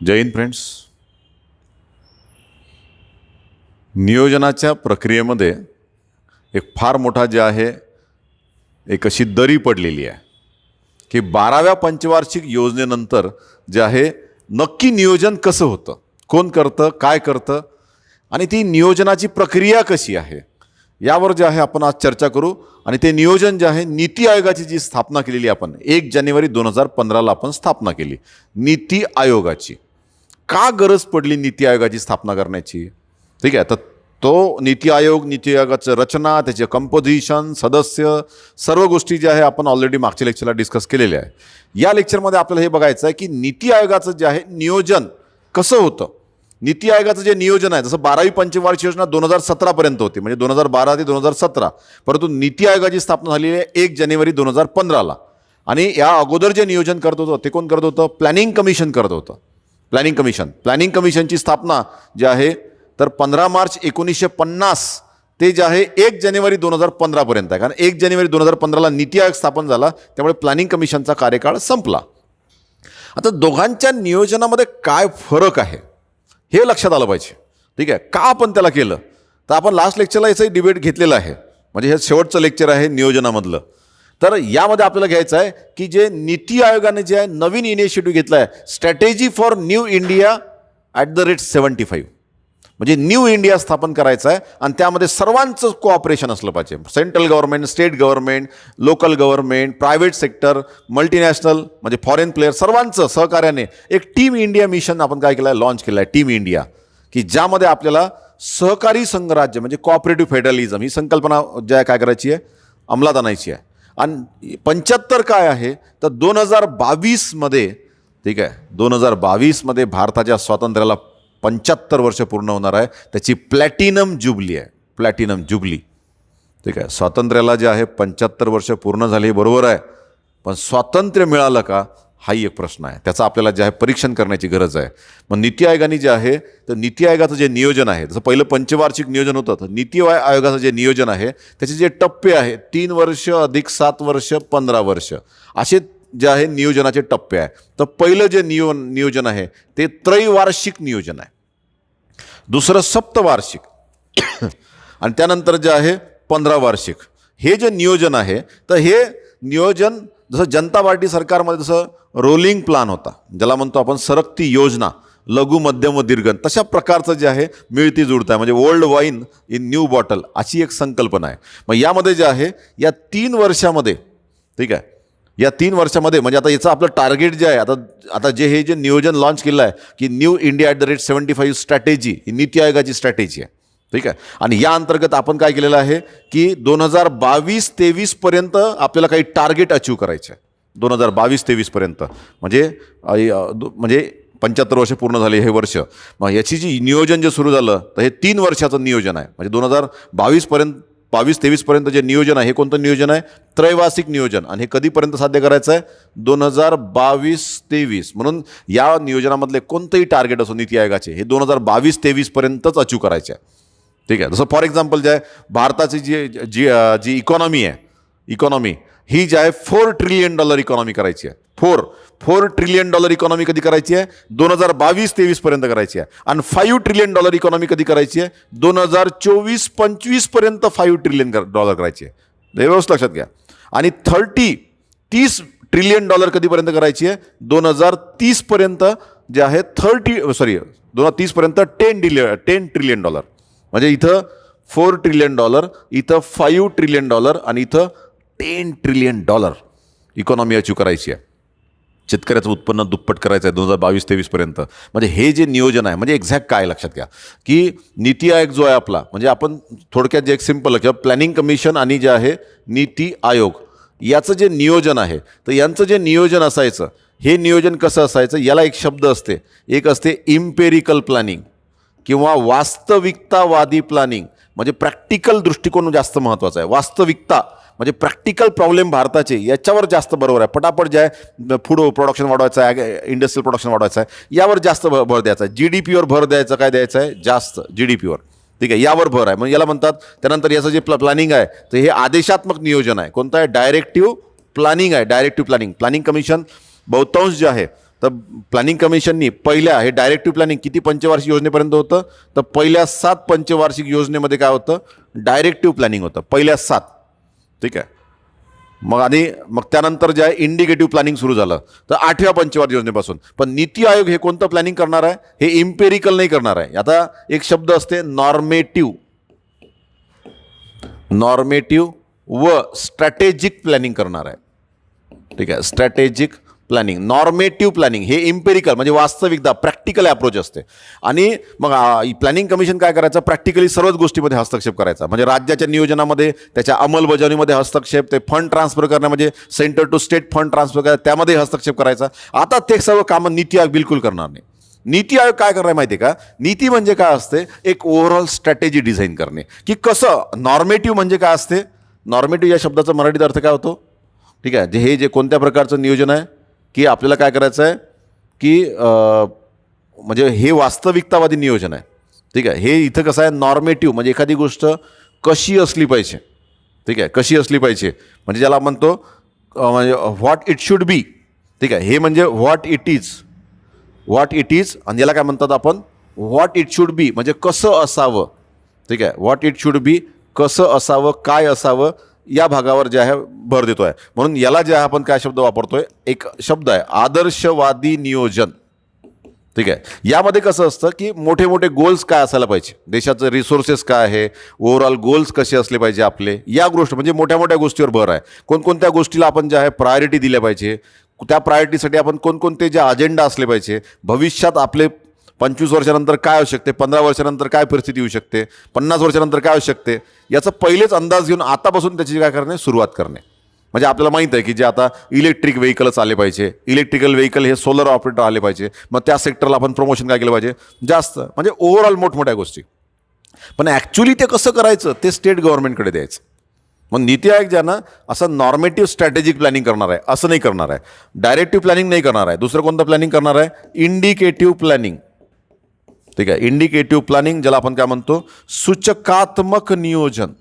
जय Hind friends. नियोजनाच्या प्रक्रियेमध्ये एक फार मोठा जे आहे एक अशी दरी पडलेली आहे की 12व्या पंचवार्षिक योजनेनंतर जे आहे नक्की नियोजन कसं होतं, कोण करतं, काय करतं आणि ती नियोजनाची प्रक्रिया कशी आहे यावर जे आहे आपण आज चर्चा करू. आणि ते नियोजन जे आहे नीती आयोगाची जी स्थापना केलेली आपण 1 जानेवारी 2015ला आपण स्थापना केली नीती आयोगाची. का गरज पडली नीती आयोगाची स्थापना करण्याची? ठीक आहे, तर तो नीती आयोगाचं रचना, त्याचे कंपोजिशन, सदस्य, सर्व गोष्टी ज्या आहे आपण ऑलरेडी मागच्या लेक्चरला डिस्कस केलेल्या आहे. या लेक्चरमध्ये आपल्याला हे बघायचं आहे की नीती आयोगाचं जे आहे नियोजन कसं होतं. नीती आयोगाचं जे नियोजन आहे, जसं 12वी पंचवार्षिक योजना 2017पर्यंत होती, म्हणजे 2012 ते 2017, परंतु नीती आयोगाची स्थापना झालेली आहे 1 जानेवारी 2015ला. आणि या अगोदर जे नियोजन करत होतं ते कोण करत होतं? प्लॅनिंग कमिशन करत होतं. प्लॅनिंग कमिशनची स्थापना जी आहे तर 15 मार्च 1950 ते जे आहे 1 जानेवारी 2015पर्यंत आहे. कारण 1 जानेवारी 2015ला नीती आयोग स्थापन झाला, त्यामुळे प्लॅनिंग कमिशनचा कार्यकाळ संपला. आता दोघांच्या नियोजनामध्ये काय फरक आहे हे लक्षात आलं पाहिजे. ठीक आहे, का आपण त्याला केलं तर आपण लास्ट लेक्चरला याचं डिबेट घेतलेलं आहे, म्हणजे हे शेवटचं लेक्चर आहे नियोजनामधलं. तर यामध्ये आपल्याला घ्यायचं आहे की जे नीती आयोगाने जे आहे नवीन इनिशिएटिव्ह घेतला आहे, स्ट्रॅटेजी फॉर न्यू इंडिया @75, म्हणजे न्यू इंडिया स्थापन करायचं आहे. आणि त्यामध्ये सर्वांचं कोऑपरेशन असलं पाहिजे. Central government, state government, local government, private sector, multinational म्हणजे फॉरेन प्लेयर, सर्वांचं सहकार्याने एक टीम इंडिया मिशन आपण काय केलं आहे, लॉन्च केलं आहे टीम इंडिया, की ज्यामध्ये आपल्याला सहकारी संघराज्य म्हणजे कोऑपरेटिव्ह फेडरलिझम ही संकल्पना ज्या काय करायची आहे, अंमलात आणायची आहे. आणि 75 काय आहे तर 2022मध्ये, ठीक आहे, 2022मध्ये भारताच्या स्वातंत्र्याला 75 वर्ष पूर्ण होणार आहे. त्याची प्लॅटिनम जुबली आहे, प्लॅटिनम जुबली. ठीक आहे, स्वातंत्र्याला जे आहे 75 वर्ष पूर्ण झाली, बरोबर आहे, पण स्वातंत्र्य मिळालं का हाही एक प्रश्न आहे. त्याचं आपल्याला जे आहे परीक्षण करण्याची गरज आहे. मग नीती आयोगाने जे आहे तर नीती आयोगाचं जे नियोजन आहे, जसं पहिलं पंचवार्षिक नियोजन होतं, तर नीती आयोगाचं जे नियोजन आहे त्याचे जे टप्पे आहे 3 वर्ष अधिक 7 वर्ष 15 वर्ष असे जे आहे नियोजनाचे टप्पे आहे. तर पहिलं जे नियोजन आहे ते त्रैवार्षिक नियोजन आहे, दुसरं सप्तवार्षिक आणि त्यानंतर जे आहे 15 वार्षिक. हे जे नियोजन आहे तर हे नियोजन जसं जनता पार्टी सरकारमध्ये जसं रोलिंग प्लान होता, ज्याला म्हणतो आपण सरकती योजना, लघु मध्यम व दीर्घ, तशा प्रकारचं जे आहे मिळती जुळतं आहे, म्हणजे old wine in new bottle अशी एक संकल्पना आहे. मग यामध्ये जे आहे या 3 वर्षामध्ये, ठीक आहे, या 3 वर्षामध्ये म्हणजे आता याचं आपलं टार्गेट जे आहे, आता हे जे नियोजन लॉन्च केलं आहे की न्यू इंडिया @75 स्ट्रॅटेजी, ही नीती आयोगाची स्ट्रॅटेजी आहे. ठीक आहे, आणि या अंतर्गत आपण काय केलेलं आहे की 2022-23पर्यंत आपल्याला काही टार्गेट अचीव करायचे आहे. 2022-23पर्यंत म्हणजे 75 वर्ष पूर्ण झाले हे वर्ष. मग याची जी नियोजन जे सुरू झालं तर हे 3 वर्षाचं नियोजन आहे. म्हणजे 2022-23पर्यंत जे नियोजन आहे हे कोणतं नियोजन आहे? त्रैवार्षिक नियोजन. आणि हे कधीपर्यंत साध्य करायचं आहे? 2022-23. म्हणून या नियोजनामधले कोणतंही टार्गेट असो नीती आयोगाचे हे 2022-23पर्यंतच अचीव करायचे आहे. ठीक आहे, जसं फॉर एक्झाम्पल जे आहे भारताची जी इकॉनॉमी ही जी आहे $4 ट्रिलियन इकॉनॉमी करायची आहे. $4 ट्रिलियन इकॉनॉमी कधी करायची आहे? 2022-23पर्यंत करायची आहे. आणि $5 ट्रिलियन इकॉनॉमी कधी करायची आहे? 2024-25पर्यंत $5 ट्रिलियन करायची आहे. हे व्यवस्थित लक्षात घ्या. आणि 30 ट्रिलियन कधीपर्यंत करायची आहे? 2030पर्यंत जे आहे 2030पर्यंत $10 ट्रिलियन. म्हणजे इथं $4 ट्रिलियन, इथं $5 ट्रिलियन आणि इथं $10 ट्रिलियन इकॉनॉमी अचीव करायची आहे. शेतकऱ्याचं उत्पन्न दुप्पट करायचं आहे 2022-23पर्यंत. म्हणजे हे जे नियोजन आहे म्हणजे एक्झॅक्ट काय लक्षात घ्या की नीती आयोग जो आहे आपला, म्हणजे आपण थोडक्यात जे एक सिम्पल लक्षात, प्लॅनिंग कमिशन आणि जे आहे नीती आयोग याचं जे नियोजन आहे तर यांचं जे नियोजन असायचं, हे नियोजन कसं असायचं, याला एक शब्द असते, एक असते इम्पेरिकल प्लॅनिंग किंवा वास्तविकतावादी प्लॅनिंग. म्हणजे प्रॅक्टिकल दृष्टिकोन जास्त महत्त्वाचा आहे. वास्तविकता म्हणजे प्रॅक्टिकल प्रॉब्लेम भारताचे याच्यावर जास्त बरोबर आहे. पटापट जे आहे फूड प्रोडक्शन वाढवायचं आहे, इंडस्ट्रियल प्रोडक्शन वाढवायचं आहे, यावर जास्त भर द्यायचा आहे. GDPवर भर द्यायचं, काय द्यायचं आहे? जास्त GDPवर. ठीक आहे, यावर भर आहे. मग याला म्हणतात. त्यानंतर याचं जे प्लॅनिंग आहे तर हे आदेशात्मक नियोजन आहे. कोणतं आहे? डायरेक्टिव्ह प्लॅनिंग आहे. डायरेक्टिव्ह प्लॅनिंग कमिशन बहुतांश जे आहे तर प्लॅनिंग कमिशननी पहिल्या हे डायरेक्टिव्ह प्लॅनिंग किती पंचवार्षिक योजनेपर्यंत होतं, तर पहिल्या 7 पंचवार्षिक योजनेमध्ये काय होतं, डायरेक्टिव्ह प्लॅनिंग होतं पहिल्या 7. ठीक आहे. मग त्यानंतर जे आहे इंडिकेटिव्ह प्लॅनिंग सुरू झालं तर 8व्या पंचवार्षिक योजनेपासून. पण नीती आयोग हे कोणतं प्लॅनिंग करणार आहे, हे इम्पेरिकल नाही करणार आहे. आता एक शब्द असते नॉर्मेटिव्ह व स्ट्रॅटेजिक प्लॅनिंग करणार आहे. ठीक आहे. स्ट्रॅटेजिक प्लॅनिंग, नॉर्मेटिव्ह प्लॅनिंग हे इम्पेरिकल म्हणजे वास्तविकता, प्रॅक्टिकल अप्रोच असते. आणि मग प्लॅनिंग कमिशन काय करायचं, प्रॅक्टिकली सर्वच गोष्टीमध्ये हस्तक्षेप करायचा. म्हणजे राज्याच्या नियोजनामध्ये, त्याच्या अंमलबजावणीमध्ये हस्तक्षेप, ते फंड ट्रान्सफर करणं म्हणजे centre to state fund transfer करायचं त्यामध्ये हस्तक्षेप करायचा. आता ते सर्व कामं नीती आयोग बिलकुल करणार नाही. नीती आयोग काय करणार माहिती आहे का, नीती म्हणजे काय असते, एक ओव्हरऑल स्ट्रॅटेजी डिझाईन करणे, की कसं. नॉर्मेटिव्ह म्हणजे काय असते, नॉर्मेटिव्ह या शब्दाचा मराठीत अर्थ काय होतो, ठीक आहे, जे कोणत्या प्रकारचं नियोजन आहे, की आपल्याला काय करायचं आहे, की म्हणजे हे वास्तविकतावादी नियोजन आहे. ठीक आहे. हे इथं कसं आहे, नॉर्मेटिव्ह म्हणजे एखादी गोष्ट कशी असली पाहिजे. ठीक आहे, कशी असली पाहिजे म्हणजे ज्याला म्हणतो म्हणजे व्हॉट इट शुड बी. ठीक आहे. हे म्हणजे व्हॉट इट इज आणि याला काय म्हणतात आपण, व्हॉट इट शुड बी म्हणजे कसं असावं. ठीक आहे. व्हॉट इट शुड बी, कसं असावं, काय असावं, या भागावर जे आहे भर देतो आहे. म्हणून याला जे आहे आपण काय शब्द वापरतोय, एक शब्द आहे आदर्शवादी नियोजन. ठीक आहे. यामध्ये कसं असतं, की मोठे मोठे गोल्स काय असायला पाहिजे, देशाचं रिसोर्सेस काय आहे, ओव्हरऑल गोल्स कसे असले पाहिजे आपले, या गोष्ट म्हणजे मोठ्या मोठ्या गोष्टीवर भर आहे. कोणकोणत्या गोष्टीला आपण जे आहे प्रायोरिटी दिल्या पाहिजे, त्या प्रायोरिटीसाठी आपण कोणकोणते जे अजेंडा असले पाहिजे, भविष्यात आपले 25 वर्षानंतर काय होऊ शकते, 15 वर्षानंतर काय परिस्थिती येऊ शकते, 50 वर्षानंतर काय होऊ शकते, याचा पहिलेच अंदाज घेऊन आतापासून त्याची काय करणे, सुरुवात करणे. म्हणजे आपल्याला माहीत आहे की जे आता इलेक्ट्रिक व्हेकलच आले पाहिजे, इलेक्ट्रिकल व्हेकल हे सोलर ऑपरेटर आले पाहिजे, मग त्या सेक्टरला आपण प्रमोशन काय केलं पाहिजे जास्त, म्हणजे ओव्हरऑल मोठमोठ्या गोष्टी. पण ॲक्च्युली ते कसं करायचं ते स्टेट गव्हर्नमेंटकडे द्यायचं. मग नीती आयोग ज्यानं असं नॉर्मेटिव्ह स्ट्रॅटेजिक प्लॅनिंग करणार आहे, असं नाही करणार आहे. डायरेक्टिव्ह प्लॅनिंग नाही करणार आहे. दुसरं कोणतं प्लॅनिंग करणार आहे, इंडिकेटिव्ह प्लॅनिंग. ठीक आहे. इंडिकेटिव्ह प्लॅनिंग ज्याला आपण काय म्हणतो, सूचकात्मक नियोजन.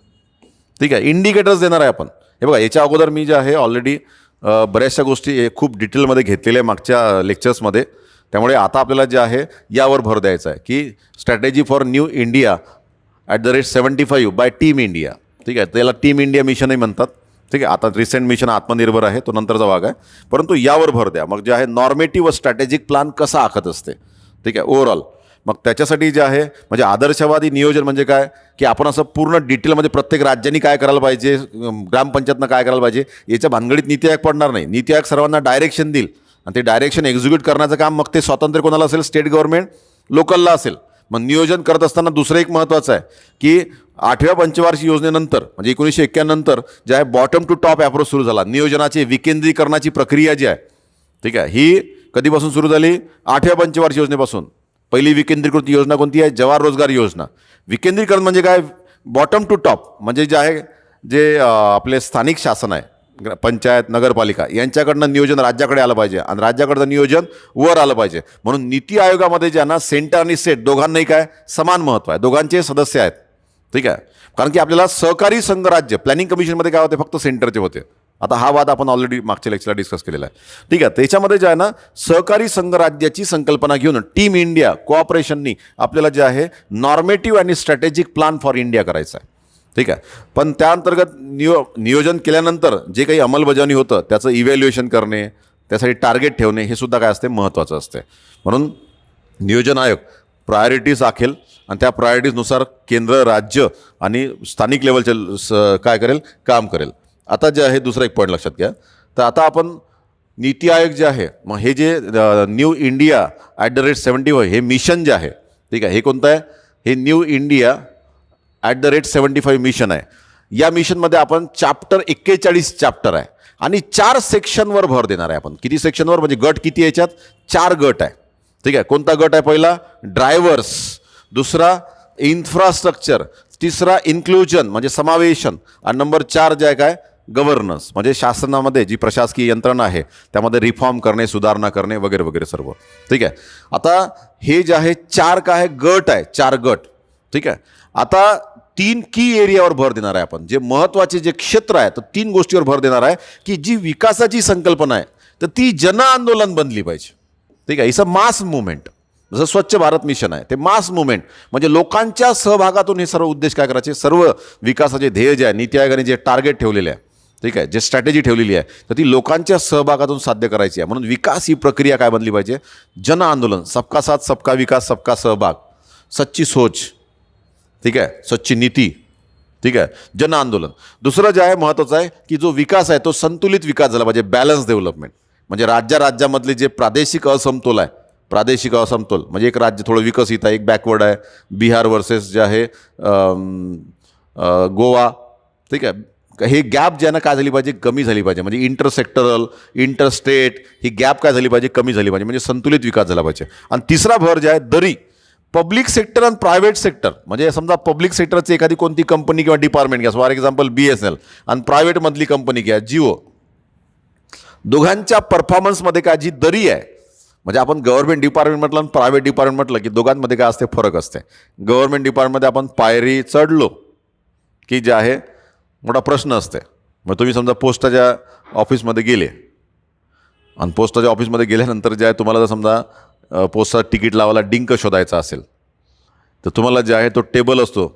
ठीक आहे. इंडिकेटर्स देणार आहे आपण. हे बघा, याच्या अगोदर मी जे आहे ऑलरेडी बऱ्याचशा गोष्टी खूप डिटेलमध्ये घेतलेल्या आहे मागच्या लेक्चर्समध्ये. त्यामुळे आता आपल्याला जे आहे यावर भर द्यायचा आहे, की strategy for new India @75 bye team India. ठीक आहे. त्याला टीम इंडिया मिशनही म्हणतात. ठीक आहे. आता रिसेंट मिशन आत्मनिर्भर आहे, तो नंतरचा भाग आहे. परंतु यावर भर द्या. मग जे आहे नॉर्मेटिव्ह व स्ट्रॅटेजिक प्लॅन कसा आखत असते. ठीक आहे. ओव्हरऑल मग त्याच्यासाठी जे आहे म्हणजे आदर्शवादी नियोजन म्हणजे काय, की आपण असं पूर्ण डिटेलमध्ये प्रत्येक राज्यांनी काय करायला पाहिजे, ग्रामपंचायतनं काय करायला पाहिजे, याच्या भानगडीत नीती आयोग पडणार नाही. नीती आयोग सर्वांना डायरेक्शन देईल आणि ते डायरेक्शन एक्झिक्यूट करण्याचं काम मग ते स्वातंत्र्य कोणाला असेल, स्टेट गव्हर्नमेंट, लोकलला असेल. मग नियोजन करत असताना दुसरं एक महत्त्वाचं आहे, की 8व्या पंचवार्षिक योजनेनंतर म्हणजे 1991 नंतर जे आहे बॉटम टू टॉप अप्रोच सुरू झाला. नियोजनाची विकेंद्रीकरणाची प्रक्रिया जी आहे, ठीक आहे, ही कधीपासून सुरू झाली, 8व्या पंचवार्षिक योजनेपासून. पहिली विकेंद्रीकृत योजना कोणती आहे, जवाहर रोजगार योजना. विकेंद्रीकरण म्हणजे काय, बॉटम टू टॉप म्हणजे जे आहे जे आपले स्थानिक शासन आहे, पंचायत, नगरपालिका यांच्याकडनं नियोजन राज्याकडे आलं पाहिजे आणि राज्याकडचं नियोजन वर आलं पाहिजे. म्हणून नीती आयोगामध्ये ज्यांना सेंटर आणि स्टेट दोघांनाही काय समान महत्त्व आहे, दोघांचे सदस्य आहेत. ठीक आहे. कारण की आपल्याला सहकारी संघ राज्य प्लॅनिंग कमिशनमध्ये काय होते, फक्त सेंटरचे होते. आता हा वाद आपण ऑलरेडी मागच्या लेक्चरला डिस्कस केलेला आहे. ठीक आहे. त्याच्यामध्ये जे आहे ना सहकारी संघ राज्याची संकल्पना घेऊन टीम इंडिया कोऑपरेशननी आपल्याला जे आहे नॉर्मेटिव्ह आणि स्ट्रॅटेजिक प्लॅन फॉर इंडिया करायचा आहे. ठीक आहे. पण त्या अंतर्गत नियोजन केल्यानंतर जे काही अंमलबजावणी होतं त्याचं इव्हॅल्युएशन करणे, त्यासाठी टार्गेट ठेवणे हे सुद्धा काय असते, महत्त्वाचं असते. म्हणून नियोजन आयोग प्रायोरिटीज आखेल आणि त्या प्रायोरिटीजनुसार केंद्र, राज्य आणि स्थानिक लेवलचे काय करेल, काम करेल. आता जे आहे दुसरा एक पॉईंट लक्षात घ्या. तर आता आपण नीती आयोग जे आहे, मग हे जे न्यू इंडिया @75 हे मिशन जे आहे, ठीक आहे, हे कोणतं आहे, हे न्यू इंडिया @75 मिशन आहे. या मिशनमध्ये आपण चॅप्टर 41 चॅप्टर आहे आणि 4 सेक्शनवर भर देणार आहे आपण. किती सेक्शनवर म्हणजे गट किती याच्यात, 4 गट आहे. ठीक आहे. कोणता गट आहे, पहिला ड्रायव्हर्स, दुसरा इन्फ्रास्ट्रक्चर, तिसरा इन्क्लुजन म्हणजे समावेशन आणि नंबर 4 जे आहे काय, गव्हर्नन्स म्हणजे शासनामध्ये जी प्रशासकीय यंत्रणा आहे त्यामध्ये रिफॉर्म करणे, सुधारणा करणे वगैरे वगैरे सर्व. ठीक आहे. आता हे जे आहे 4 काय आहे, गट आहे, 4 गट. ठीक आहे. आता 3 की एरियावर भर देणार आहे आपण, जे महत्त्वाचे जे क्षेत्र आहे तर 3 गोष्टीवर भर देणार आहे, की जी विकासाची संकल्पना आहे तर ती जन आंदोलन बनली पाहिजे. ठीक आहे. It's a mass movement. जसं स्वच्छ भारत मिशन आहे ते मास मुवमेंट, म्हणजे लोकांच्या सहभागातून हे सर्व उद्देश काय करायचे, सर्व विकासाचे ध्येय जे आहे, नीती आयोगाने जे टार्गेट ठेवलेले आहे, ठीक आहे, जे स्ट्रॅटेजी ठेवलेली आहे, तर ती लोकांच्या सहभागातून साध्य करायची आहे. म्हणून विकास ही प्रक्रिया काय बनली पाहिजे, जन आंदोलन, सबका साथ सबका विकास सबका सहभाग, सच्ची सोच, ठीक आहे, सच्ची नीती, ठीक आहे, जन आंदोलन. दुसरं जे आहे महत्त्वाचं आहे की जो विकास आहे तो संतुलित विकास झाला पाहिजे, बॅलन्स डेव्हलपमेंट. म्हणजे राज्यामधले जे प्रादेशिक असमतोल आहे, प्रादेशिक असमतोल म्हणजे एक राज्य थोडं विकसित आहे, एक बॅकवर्ड आहे, बिहार वर्सेस जे आहे गोवा, ठीक आहे, हे गॅप जे आहे ना काय झाली पाहिजे, कमी झाली पाहिजे. म्हणजे इंटरसेक्टरल, इंटरस्टेट ही गॅप काय झाली पाहिजे, कमी झाली पाहिजे, म्हणजे संतुलित विकास झाला पाहिजे. आणि तिसरा भर जे आहे दरी, पब्लिक सेक्टर आणि प्रायव्हेट सेक्टर. म्हणजे समजा पब्लिक सेक्टरची एखादी कोणती कंपनी किंवा डिपार्टमेंट घ्या, फॉर एक्झाम्पल BSNL, आणि प्रायव्हेटमधली कंपनी घ्या जिओ, दोघांच्या परफॉर्मन्समध्ये काय जी दरी आहे, म्हणजे आपण गव्हर्नमेंट डिपार्टमेंट म्हटलं आणि प्रायव्हेट डिपार्टमेंट म्हटलं की दोघांमध्ये काय असते, फरक असते. गव्हर्नमेंट डिपार्टमेंटमध्ये आपण पायरी चढलो की जे आहे मोठा प्रश्न असते. मग तुम्ही समजा पोस्टाच्या ऑफिसमध्ये गेले आणि पोस्टाच्या ऑफिसमध्ये गेल्यानंतर जे आहे तुम्हाला जर समजा पोस्टाचं तिकीट लावायला डिंक शोधायचा असेल तर तुम्हाला जे आहे तो टेबल असतो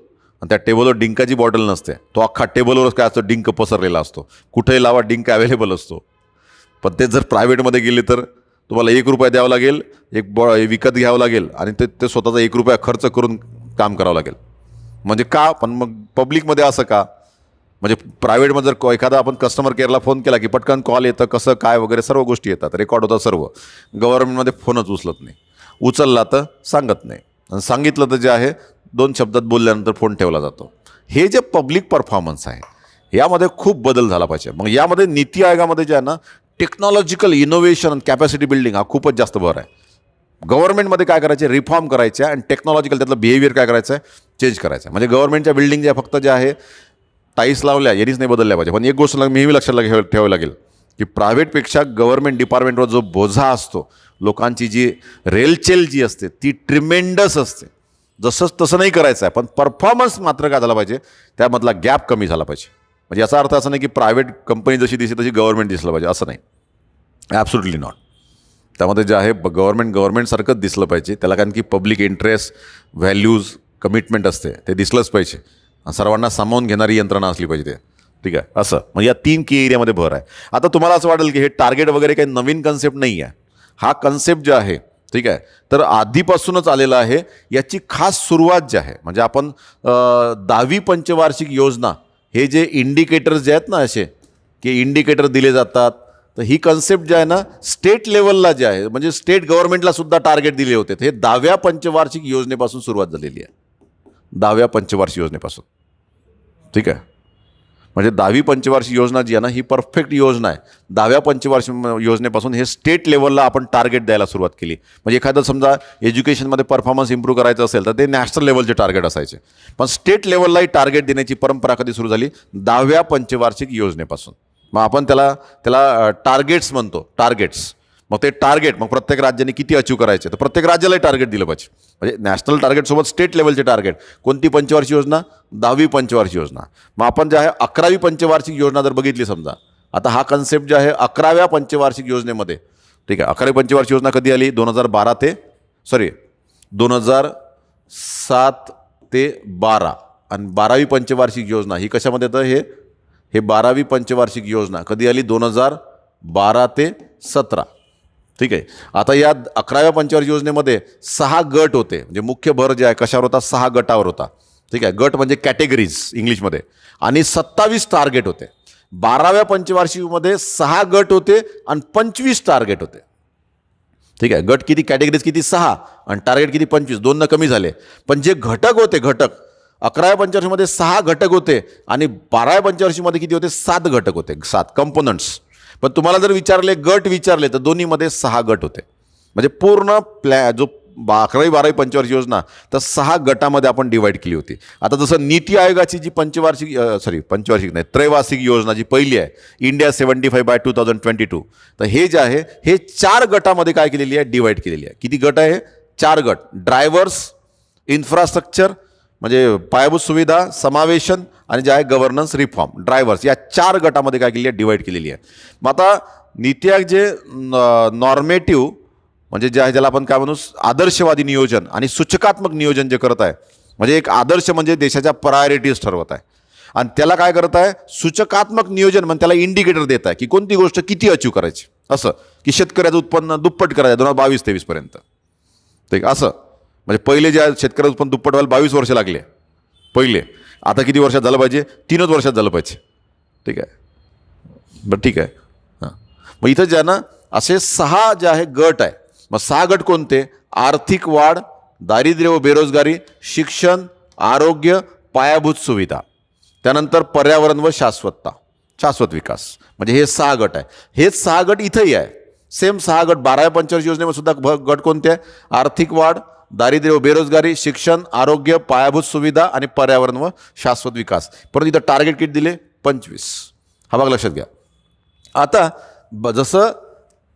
आणि त्या टेबलवर डिंकाची बॉटल नसते, तो अख्खा टेबलवरच काय असतो, डिंक पसरलेला असतो, कुठेही लावा डिंक अवेलेबल असतो. पण ते जर प्रायव्हेटमध्ये गेले तर तुम्हाला ₹1 द्यावं लागेल, विकत घ्यावं लागेल आणि ते स्वतःचा ₹1 खर्च करून काम करावं लागेल. म्हणजे का, पण मग पब्लिकमध्ये असं का, म्हणजे प्रायव्हेटमध्ये जर एखादा आपण कस्टमर केअरला फोन केला की पटकन कॉल येतं, कसं काय वगैरे सर्व गोष्टी येतात, रेकॉर्ड होतात सर्व. गव्हर्नमेंटमध्ये फोनच उचलत नाही, उचलला तर सांगत नाही, आणि सांगितलं तर जे आहे 2 शब्दात बोलल्यानंतर फोन ठेवला जातो. हे जे पब्लिक परफॉर्मन्स आहे यामध्ये खूप बदल झाला पाहिजे. मग यामध्ये नीती आयोगामध्ये जे आहे ना टेक्नॉलॉजिकल इनोव्हेशन आणि कॅपॅसिटी बिल्डिंग हा खूपच जास्त भर आहे. गव्हर्नमेंटमध्ये काय करायचे, रिफॉर्म करायचे आणि टेक्नॉलॉजिकल त्यातलं बिहेवियर काय करायचं आहे, चेंज करायचं आहे. म्हणजे गव्हर्नमेंटच्या बिल्डिंग ज्या फक्त जे आहे टाईल्स लावल्या यांनीच नाही बदलल्या पाहिजे. पण एक गोष्ट नेहमी लक्षात ठेवावी लागेल की प्रायव्हेटपेक्षा गव्हर्नमेंट डिपार्टमेंटवर जो बोझा असतो, लोकांची जी रेलचेल जी असते ती ट्रिमेंडस असते. जसंच तसं नाही करायचं आहे, पण परफॉर्मन्स मात्र काय झाला पाहिजे, त्यामधला गॅप कमी झाला पाहिजे. म्हणजे याचा अर्थ असा नाही की प्रायव्हेट कंपनी जशी दिसते तशी गव्हर्नमेंट दिसलं पाहिजे, असं नाही, ॲब्सोल्युटली नॉट. त्यामध्ये जे आहे गव्हर्नमेंटसारखंच दिसलं पाहिजे त्याला, कारण की पब्लिक इंटरेस्ट, व्हॅल्यूज, कमिटमेंट असते ते दिसलंच पाहिजे. सर्वांना सामावून घेणारी यंत्रणा असली पाहिजे ते, ठीक आहे. असं म्हणजे या 3 की एरियामध्ये भर आहे. आता तुम्हाला असं वाटेल की हे टार्गेट वगैरे काही नवीन कन्सेप्ट नाही आहे. हा कन्सेप्ट जो आहे, ठीक आहे, तर आधीपासूनच आलेला आहे. याची खास सुरुवात जी आहे, म्हणजे आपण 10वी पंचवार्षिक योजना, हे जे इंडिकेटर्स जे आहेत ना, असे की इंडिकेटर दिले जातात, तर ही कन्सेप्ट जी आहे ना स्टेट लेवलला जे आहे, म्हणजे स्टेट गव्हर्नमेंटला सुद्धा टार्गेट दिले होते. हे 10व्या पंचवार्षिक योजनेपासून सुरुवात झालेली आहे, 10व्या पंचवार्षिक योजनेपासून, ठीक आहे. म्हणजे 10वी पंचवार्षिक योजना जी आहे ना ही परफेक्ट योजना आहे. 10व्या पंचवार्षिक योजनेपासून हे स्टेट लेवलला आपण टार्गेट द्यायला सुरुवात केली. म्हणजे एखादं समजा एज्युकेशनमध्ये परफॉर्मन्स इम्प्रूव्ह करायचं असेल तर ते नॅशनल लेवलचे टार्गेट असायचे, पण स्टेट लेवललाही टार्गेट देण्याची परंपरा कधी सुरू झाली, 10व्या पंचवार्षिक योजनेपासून. मग आपण त्याला टार्गेट्स म्हणतो, टार्गेट्स. मग ते टार्गेट मग प्रत्येक राज्याने किती अचीव करायचे, तर प्रत्येक राज्यालाही टार्गेट दिलं पाहिजे. म्हणजे नॅशनल टार्गेटसोबत स्टेट लेवलचे टार्गेट. कोणती पंचवार्षिक योजना, 10वी पंचवार्षिक योजना. मग आपण जे आहे 11वी पंचवार्षिक योजना जर बघितली समजा, आता हा कन्सेप्ट जे आहे 11व्या पंचवार्षिक योजनेमध्ये, ठीक आहे. 11वी पंचवार्षिक योजना कधी आली, 2007 ते 12. आणि 12वी पंचवार्षिक योजना ही कशामध्ये येतं, हे 12वी पंचवार्षिक योजना कधी आली, 2012 ते 17, ठीक आहे. आता या 11व्या पंचवार्षिक योजनेमध्ये 6 गट होते. म्हणजे मुख्य भर जे आहे कशावर होता, 6 गटावर होता, ठीक आहे. गट म्हणजे कॅटेगरीज इंग्लिशमध्ये. आणि 27 टार्गेट होते. 12व्या पंचवार्षिकमध्ये 6 गट होते आणि 25 टार्गेट होते, ठीक आहे. गट किती, कॅटेगरीज किती, 6 आणि टार्गेट किती, 25, 2 कमी झाले. पण जे घटक होते, घटक 11व्या पंचवार्षिकमध्ये 6 घटक होते आणि 12व्या पंचवार्षिकमध्ये किती होते, 7 घटक होते, 7 कंपोनंट्स. पण तुम्हाला जर गट विचारले तर दोन्हीमध्ये 6 गट होते. म्हणजे पूर्ण जो 11वी 12वी पंचवार्षिक योजना तर 6 गटामध्ये आपण डिवाईड केली होती. आता जसं नीती आयोगाची जी पंचवार्षिक नाही, त्रैवार्षिक योजना जी पहिली आहे, इंडिया 75/2022, तर हे जे आहे हे 4 गटामध्ये काय केलेली आहे, डिवाईड केलेली आहे. किती गट आहे, 4 गट. ड्रायव्हर्स, इन्फ्रास्ट्रक्चर म्हणजे पायाभूत सुविधा, समावेशन आणि जे आहे गव्हर्नन्स रिफॉर्म, ड्रायव्हर्स, या 4 गटामध्ये काय केली आहे, डिवाईड केलेली आहे. मग आता नीती आयोग जे नॉर्मेटिव्ह म्हणजे जे आहे ज्याला आपण काय म्हणू आदर्शवादी नियोजन आणि सूचकात्मक नियोजन जे करत आहे, म्हणजे एक आदर्श म्हणजे देशाच्या प्रायोरिटीज ठरवत आहे आणि त्याला काय करत आहे सूचकात्मक नियोजन म्हणजे त्याला इंडिकेटर देत आहे की कोणती गोष्ट किती अचीव करायची, असं की शेतकऱ्याचं उत्पन्न दुप्पट करायचं 2022-23 पर्यंत. ठीक असं म्हणजे पहिले जे शेतकऱ्याचं उत्पन्न दुप्पट व्हायला 22 वर्ष लागले पहिले, आता किती वर्षात झालं पाहिजे 3च वर्षात झालं पाहिजे. ठीक आहे, बरं ठीक आहे. हां, मग इथं जे आहे ना असे 6 जे आहे गट आहे. मग 6 गट कोणते? आर्थिक वाढ, दारिद्र्य व बेरोजगारी, शिक्षण, आरोग्य, पायाभूत सुविधा, त्यानंतर पर्यावरण व शाश्वत विकास. म्हणजे हे 6 गट आहे. हेच 6 गट इथंही आहे. सेम 6 गट 12व्या पंचवार्षिक योजनेमध्ये सुद्धा गट कोणते आहे? आर्थिक वाढ, दारिद्र्य व बेरोजगारी, शिक्षण, आरोग्य, पायाभूत सुविधा आणि पर्यावरण व शाश्वत विकास. परंतु इथं टार्गेट किती दिले? 25. हा भाग लक्षात घ्या. आता जसं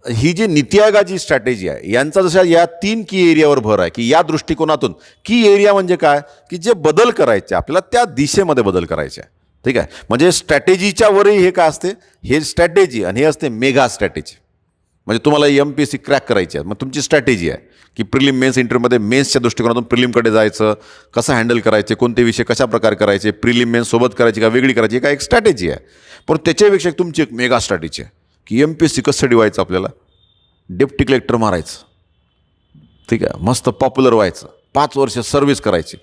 ही जी नीती आयोगाची स्ट्रॅटेजी आहे यांचा जशा या 3 की एरियावर भर आहे की या दृष्टिकोनातून की एरिया म्हणजे काय की जे बदल करायचे आपल्याला त्या दिशेमध्ये बदल करायचे आहे. ठीक आहे, म्हणजे स्ट्रॅटेजीच्या वरही हे काय असते, हे स्ट्रॅटेजी आणि हे असते मेगा स्ट्रॅटेजी. म्हणजे तुम्हाला MPSC क्रॅक करायची आहे, मग तुमची स्ट्रॅटेजी आहे की प्रिलिम मेन्स इंटरव्ह्यूमध्ये मेन्सच्या दृष्टिकोनातून प्रिलिमकडे जायचं, कसं हँडल करायचे, कोणते विषय कशा प्रकारे करायचे, प्रिलिम मेन्स सोबत करायची का वेगळी करायची का, एक स्ट्रॅटेजी आहे. पण त्याच्यापेक्षा तुमची एक मेगा स्ट्रॅटेजी आहे की MPSC कसं व्हायचं, आपल्याला डेप्टी कलेक्टर मारायचं. ठीक आहे, मस्त पॉप्युलर व्हायचं, 5 वर्ष सर्व्हिस करायची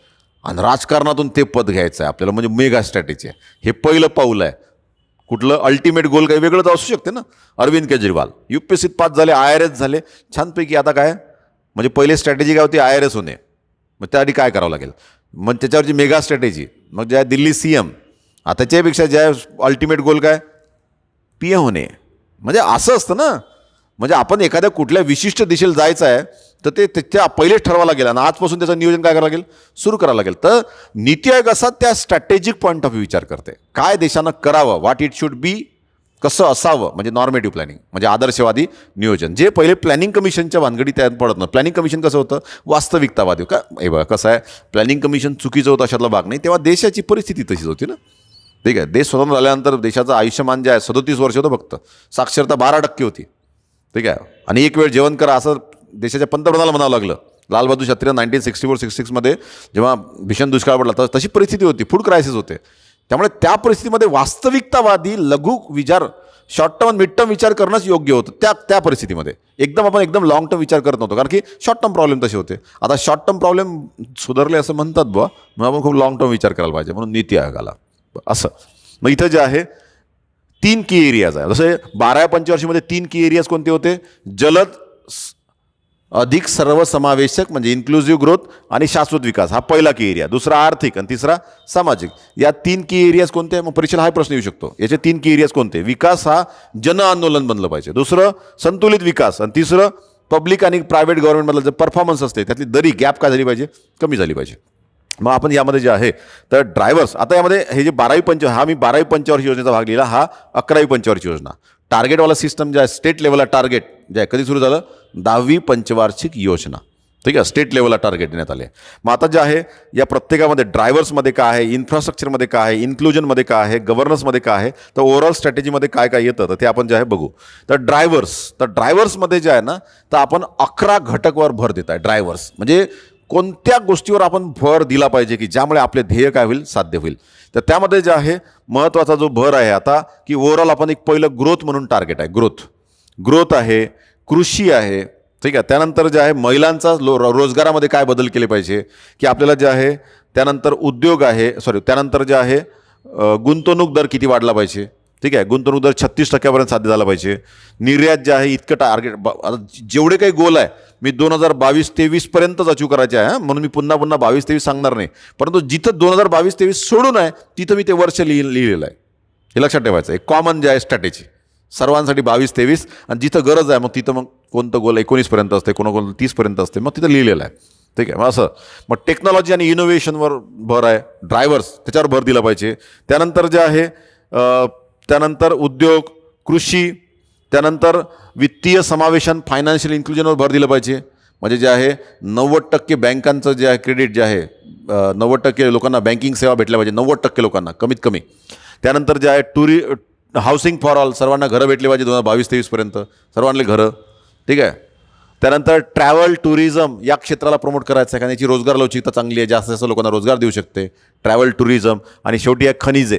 आणि राजकारणातून ते पद घ्यायचं आहे आपल्याला. म्हणजे मेगा स्ट्रॅटेजी आहे. हे पहिलं पाऊल आहे. कुठलं अल्टिमेट गोल काही वेगळं तर असू शकते ना. अरविंद केजरीवाल UPSCत पास झाले, IRS झाले छानपैकी. आता काय म्हणजे पहिले स्ट्रॅटेजी काय होती? IRS होणे. मग त्याआधी काय करावं लागेल? मग त्याच्यावरची मेगा स्ट्रॅटेजी. मग ज्या दिल्ली CM, आता त्याच्यापेक्षा ज्या अल्टिमेट गोल काय? PM होणे. म्हणजे असं असतं ना. म्हणजे आपण एखाद्या कुठल्या विशिष्ट दिशेला जायचं आहे तर ते त्याच्या पहिलेच ठरवावं लागेल आणि आजपासून त्याचं नियोजन काय करावं लागेल? सुरू करावं लागेल. तर नीती आयोग असा त्या स्ट्रॅटेजिक पॉईंट ऑफ व्ह्यू विचार करते, काय देशानं करावं, व्हॉट इट शुड बी, कसं असावं. म्हणजे नॉर्मेटिव्ह प्लॅनिंग म्हणजे आदर्शवादी नियोजन. जे पहिले प्लॅनिंग कमिशनच्या भानगडी त्यात पडत नाही. प्लॅनिंग कमिशन कसं होतं? वास्तविकतावादी. का हे बघा कसं आहे, प्लॅनिंग कमिशन चुकीचं होतं अशातला भाग नाही. तेव्हा देशाची परिस्थिती तशीच होती ना. ठीक आहे, देश स्वतंत्र झाल्यानंतर देशाचं आयुष्यमान जे आहे 37 वर्ष होतं फक्त. साक्षरता 12% होती. ठीक आहे, आणि एक वेळ जेवण करा असं देशाच्या पंतप्रधानाला म्हणावं लागलं. लालबहादूर शास्त्री 1964-66मध्ये जेव्हा भीषण दुष्काळ पडला तर तशी परिस्थिती होती, फूड क्रायसिस होते. त्यामुळे त्या परिस्थितीमध्ये वास्तविकतावादी लघु विचार, शॉर्ट टर्म मिड टर्म विचार करणंच योग्य होतं. त्या परिस्थितीमध्ये आपण एकदम लॉंग टर्म विचार करत नव्हतो, कारण की शॉर्ट टर्म प्रॉब्लेम तसे होते. आता शॉर्ट टर्म प्रॉब्लेम सुधारले असं म्हणतात बुवा, मग आपण खूप लॉंग टर्म विचार करायला पाहिजे म्हणून नीती आयोगाला असं. मग इथं जे आहे 3 की एरियाज आहे. जसे 12व्या पंचवार्षिकमध्ये 3 की एरियाज कोणते होते? जलद, अधिक सर्वसमावेशक म्हणजे इन्क्लुझिव्ह ग्रोथ आणि शाश्वत विकास हा पहिला की एरिया. दुसरा आर्थिक आणि तिसरा सामाजिक. या 3 की एरियाज कोणते? मग परीक्षेला हा प्रश्न येऊ शकतो. याचे 3 की एरियाज कोणते? विकास हा जन आंदोलन बनलं पाहिजे. दुसरं संतुलित विकास आणि तिसरं पब्लिक आणि प्रायव्हेट गव्हर्नमेंटमधलं जे परफॉर्मन्स असते त्यातली दरी गॅप काय झाली पाहिजे? कमी झाली पाहिजे. मग आपण यामध्ये जे आहे तर ड्रायव्हर्स, आता यामध्ये हे जे 12वी हा मी 12वी पंचवार्षिक योजनेचा भाग लिहिला, हा 11वी पंचवार्षिक योजना. टार्गेटवाला सिस्टम जे आहे स्टेट लेवलला टार्गेट जे आहे कधी सुरू झालं? 10वी पंचवार्षिक योजना. ठीक आहे, स्टेट लेवलला टार्गेट देण्यात आले. मग आता जे आहे या प्रत्येकामध्ये ड्रायव्हर्समध्ये काय आहे, इन्फ्रास्ट्रक्चरमध्ये काय आहे, इन्क्लुजनमध्ये काय आहे, गव्हर्नन्समध्ये काय आहे, तर ओव्हरऑल स्ट्रॅटेजीमध्ये काय काय येतं तर ते आपण जे आहे बघू. तर ड्रायव्हर्समध्ये जे आहे ना तर आपण 11 घटकवर भर देत आहे. ड्रायव्हर्स म्हणजे कोणत्या गोष्टीवर आपण भर दिला पाहिजे की ज्यामुळे आपले ध्येय काय होईल? साध्य होईल. तर त्यामध्ये जे आहे महत्त्वाचा जो भर आहे आता की ओव्हरऑल आपण एक पहिलं ग्रोथ म्हणून टार्गेट आहे. ग्रोथ आहे, कृषी आहे. ठीक आहे, त्यानंतर जे आहे महिलांचा रोजगारामध्ये काय बदल केले पाहिजे की आपल्याला जे आहे, त्यानंतर उद्योग आहे, त्यानंतर जे आहे गुंतवणूक दर किती वाढला पाहिजे. ठीक आहे, गुंतवणूक दर 36% साध्य झाला पाहिजे. निर्यात जे आहे इतकं टार्गेट, जेवढे काही गोल आहे मी 2022-23 पर्यंतच अचीव करायचे आहे. म्हणून मी पुन्हा 22-23 सांगणार नाही, परंतु जिथं 2022-23 सोडून आहे तिथं मी ते वर्ष लिहिलेलं आहे. हे लक्षात ठेवायचं. एक कॉमन जे आहे स्ट्रॅटेजी सर्वांसाठी 22-23, आणि जिथं गरज आहे मग तिथं मग कोणतं गोल 19 पर्यंत असते, कोणाकोण 30 पर्यंत असते, मग तिथं लिहिलेलं आहे. ठीक आहे, मग असं मग टेक्नॉलॉजी आणि इनोव्हेशनवर भर आहे. ड्रायव्हर्स त्याच्यावर भर दिला पाहिजे. त्यानंतर जे आहे त्यानंतर उद्योग, कृषी, त्यानंतर वित्तीय समावेशन, फायनान्शियल इन्क्लुजनवर भर दिलं पाहिजे. म्हणजे जे आहे 90% बँकांचं जे आहे क्रेडिट जे आहे 90% लोकांना बँकिंग सेवा भेटल्या पाहिजे, 90% लोकांना कमीत कमी. त्यानंतर जे आहे हाऊसिंग फॉर ऑल, सर्वांना घरं भेटली पाहिजे 2022-23 पर्यंत, सर्वांना घरं. ठीक आहे, त्यानंतर ट्रॅव्हल टुरिझम या क्षेत्राला प्रमोट करायचं आहे, कारण याची रोजगार लवचिकता चांगली आहे, जास्त जास्त लोकांना रोजगार देऊ शकते. Travel tourism. आणि शेवटी आहे खनिज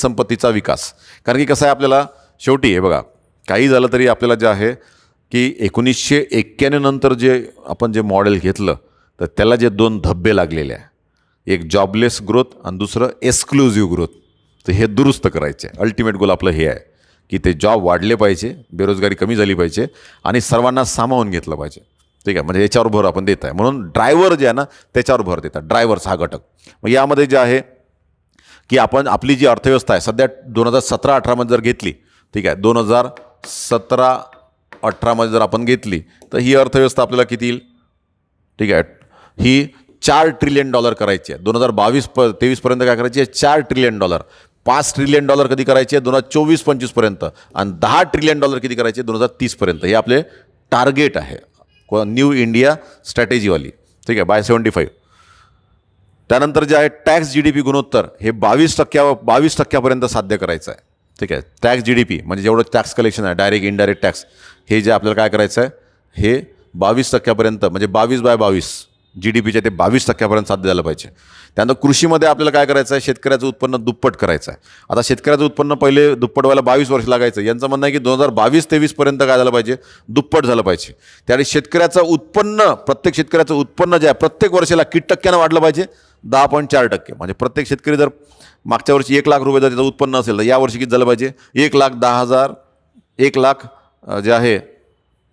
संपत्तीचा विकास. कारण की कसं आहे, आपल्याला शेवटी हे बघा, काही झालं तरी आपल्याला जे आहे की 1991 नंतर आपण जे मॉडेल घेतलं तर त्याला जे 2 धब्बे लागलेले आहे, एक जॉबलेस ग्रोथ आणि दुसरं एक्सक्लुझिव्ह ग्रोथ, तर हे दुरुस्त करायचे. अल्टिमेट गोल आपलं हे आहे की ते जॉब वाढले पाहिजे, बेरोजगारी कमी झाली पाहिजे आणि सर्वांना सामावून घेतलं पाहिजे. ठीक आहे, म्हणजे याच्यावर भर आपण देत आहे. म्हणून ड्रायव्हर जे आहे ना त्याच्यावर भर देतात, ड्रायव्हर्स हा घटक. मग यामध्ये जे आहे की आपण आपली जी अर्थव्यवस्था आहे सध्या 2017-18मध्ये जर घेतली, ठीक आहे, 2017-18मध्ये जर आपण घेतली तर ही अर्थव्यवस्था आपल्याला किती येईल? ठीक आहे, ही $4 ट्रिलियन करायची आहे. 2022-23 काय करायची आहे? $4 ट्रिलियन. $5 ट्रिलियन कधी करायचे? 2024-25 आणि $10 ट्रिलियन कधी करायचे? 2030. हे आपले टार्गेट आहे न्यू इंडिया स्ट्रॅटेजीवाली. ठीक आहे, बाय 75. त्यानंतर जे आहे टॅक्स GDP गुणोत्तर हे 22% साध्य करायचं आहे. ठीक आहे, टॅक्स GDP म्हणजे जेवढं टॅक्स कलेक्शन आहे, डायरेक्ट इनडायरेक्ट टॅक्स, हे जे आपल्याला काय करायचं आहे, हे 22% म्हणजे 22/22 GDPच्या ते 22% साध्य झालं पाहिजे. त्यानंतर कृषीमध्ये आपल्याला काय करायचं आहे? शेतकऱ्याचं उत्पन्न दुप्पट करायचं आहे. आता शेतकऱ्याचं उत्पन्न पहिले दुप्पट व्हायला 22 वर्ष लागायचं. यांचं म्हणणं आहे की 2022-23 काय झालं पाहिजे? दुप्पट झालं पाहिजे. त्यावेळी शेतकऱ्याचं उत्पन्न, प्रत्येक शेतकऱ्याचं उत्पन्न जे आहे प्रत्येक वर्षाला किती टक्क्यानं वाढलं पाहिजे? 10.4%. म्हणजे प्रत्येक शेतकरी जर मागच्या वर्षी 1 लाख रुपये जर त्याचं उत्पन्न असेल तर यावर्षी किती झालं पाहिजे? 1,10,000. 1 लाख जे आहे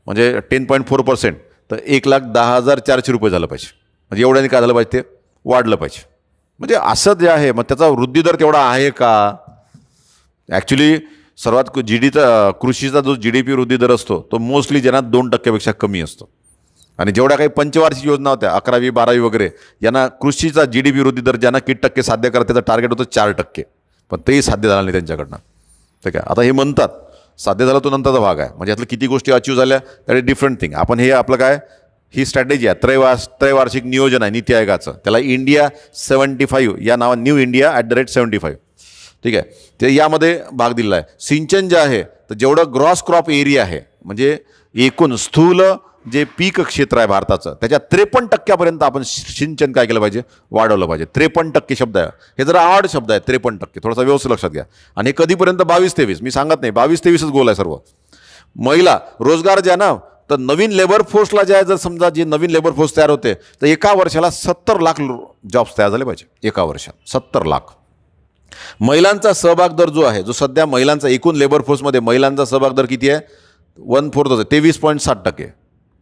म्हणजे 10.4%, तर 1,10,400 रुपये झालं पाहिजे. म्हणजे एवढ्याने काय झालं पाहिजे? ते वाढलं पाहिजे. म्हणजे असं जे आहे, मग त्याचा वृद्धिदर तेवढा आहे का? ॲक्च्युली सर्वात कृषीचा जो GDP वृद्धिदर असतो तो मोस्टली ज्यांना 2%पेक्षा कमी असतो. आणि जेवढ्या काही पंचवार्षिक योजना होत्या 11वी 12वी वगैरे, यांना कृषीचा GDP वृद्धिदर ज्यांना किती टक्के साध्य करा त्याचं टार्गेट होतं 4%, पण तेही साध्य झालं नाही त्यांच्याकडनं. ठीक आहे, आता हे म्हणतात साध्य झालं तो नंतरचा भाग आहे. म्हणजे यातलं किती गोष्टी अचीव झाल्या दॅट इज डिफरंट थिंग. आपण हे आपलं काय, ही स्ट्रॅटेजी आहे, त्रैवार्षिक नियोजन आहे नीती आयोगाचं. त्याला इंडिया 75 या नावाने, न्यू इंडिया @75. ठीक आहे, ते यामध्ये भाग दिलेला आहे. सिंचन जे आहे तर जेवढं ग्रॉस क्रॉप एरिया आहे, म्हणजे एकूण स्थूल जे पीक क्षेत्र आहे भारताचं, त्याच्या 53% आपण सिंचन काय केलं पाहिजे? वाढवलं पाहिजे. 53% शब्द आहे, हे जरा ऑड शब्द आहे. 53% थोडासा व्यवस्थित लक्षात घ्या. आणि हे कधीपर्यंत? 22-23. मी सांगत नाही, 22-23च गोल आहे सर्व. महिला रोजगार जे आहे ना, तर नवीन लेबर फोर्सला जे आहे, जर समजा जे नवीन लेबर फोर्स तयार होते तर एका वर्षाला 70 लाख जॉब्स तयार झाले पाहिजे. एका वर्षात 70 लाख. महिलांचा सहभाग दर जो आहे, जो सध्या महिलांचा एकूण लेबर फोर्समध्ये महिलांचा सहभाग दर किती आहे? 1/4 आहे, 23.7%.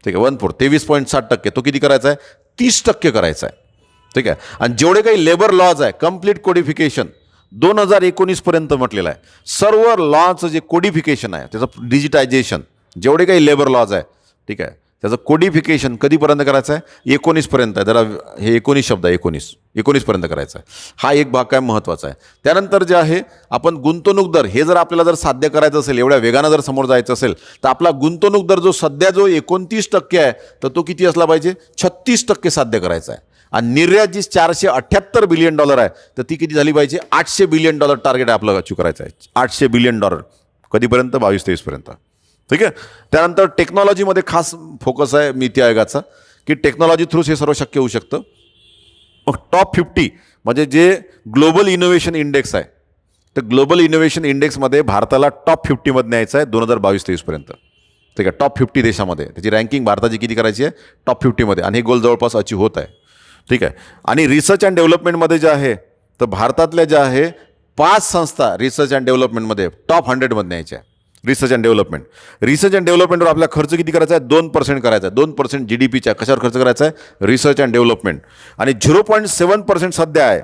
ठीक आहे, 1/4 23.7%. तो किती करायचा आहे? 30% करायचा आहे. ठीक आहे, आणि जेवढे काही लेबर लॉज आहे, कम्प्लीट कोडिफिकेशन 2019 म्हटलेलं आहे. सर्व लॉचं जे कोडिफिकेशन आहे त्याचं डिजिटायझेशन, जेवढे काही लेबर लॉज आहे, ठीक आहे, त्याचं कोडिफिकेशन कधीपर्यंत करायचं आहे? 19 आहे. जरा हे 19 शब्द आहे, 19 करायचं आहे. हा एक भाग काय महत्त्वाचा आहे. त्यानंतर जे आहे आपण गुंतवणूक दर, हे जर आपल्याला जर साध्य करायचं असेल, एवढ्या वेगानं जर समोर जायचं असेल, तर आपला गुंतवणूक दर जो सध्या जो 29% आहे, तर तो किती असला पाहिजे? 36% साध्य करायचा आहे. आणि निर्यात जी $478 बिलियन आहे, तर ती किती झाली पाहिजे? $800 बिलियन टार्गेट आहे आपलं अचीव करायचं आहे. $800 बिलियन कधीपर्यंत? 22-23. ठीक आहे. त्यानंतर टेक्नॉलॉजीमध्ये खास फोकस आहे नीती आयोगाचा, की टेक्नॉलॉजी थ्रूच हे सर्व शक्य होऊ शकतं. मग टॉप 50 म्हणजे जे ग्लोबल इनोव्हेशन इंडेक्स आहे, तर ग्लोबल इनोव्हेशन इंडेक्समध्ये भारताला टॉप 50मध्ये न्यायचं आहे 2022-23. ठीक आहे, टॉप 50 देशामध्ये त्याची रँकिंग भारताची किती करायची आहे? टॉप 50मध्ये. आणि हे गोल जवळपास अचीव होत आहे. ठीक आहे. आणि रिसर्च अँड डेव्हलपमेंटमध्ये जे आहे, तर भारतातल्या ज्या आहे 5 संस्था रिसर्च अँड डेव्हलपमेंटमध्ये टॉप 100मध्ये न्यायच्या आहे. रिसर्च अँड डेव्हलपमेंटवर आपला खर्च किती करायचा आहे? 2% करायचा आहे. 2% GDPच्या कशावर खर्च करायचा आहे? Research and development. आणि 0.7% सध्या आहे.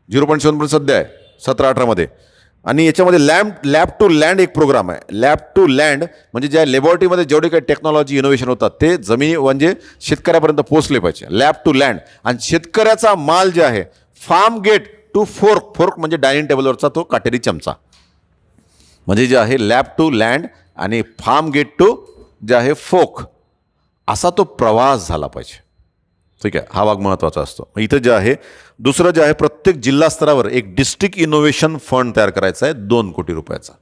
0.7% सध्या आहे 17-18मध्ये. आणि याच्यामध्ये लॅब टू लँड एक प्रोग्राम आहे. लॅब टू लँड म्हणजे ज्या लॅबॉरेटरीमध्ये जेवढे काही टेक्नॉलॉजी इनोव्हेशन होतात ते जमिनी म्हणजे शेतकऱ्यापर्यंत पोहोचले पाहिजे. Lab to land. आणि शेतकऱ्याचा माल जे आहे फार्म गेट टू फोर्क म्हणजे डायनिंग टेबलवरचा तो काटेरी चमचा, म्हणजे जे आहे लॅब टू लँड आणि फार्म गेट टू जे आहे फोक, असा तो प्रवास झाला पाहिजे. ठीक आहे, हा भाग महत्त्वाचा असतो. इथं जे आहे दुसरं जे आहे प्रत्येक जिल्हा स्तरावर एक डिस्ट्रिक्ट इनोव्हेशन फंड तयार करायचा आहे 2 कोटी रुपयाचा.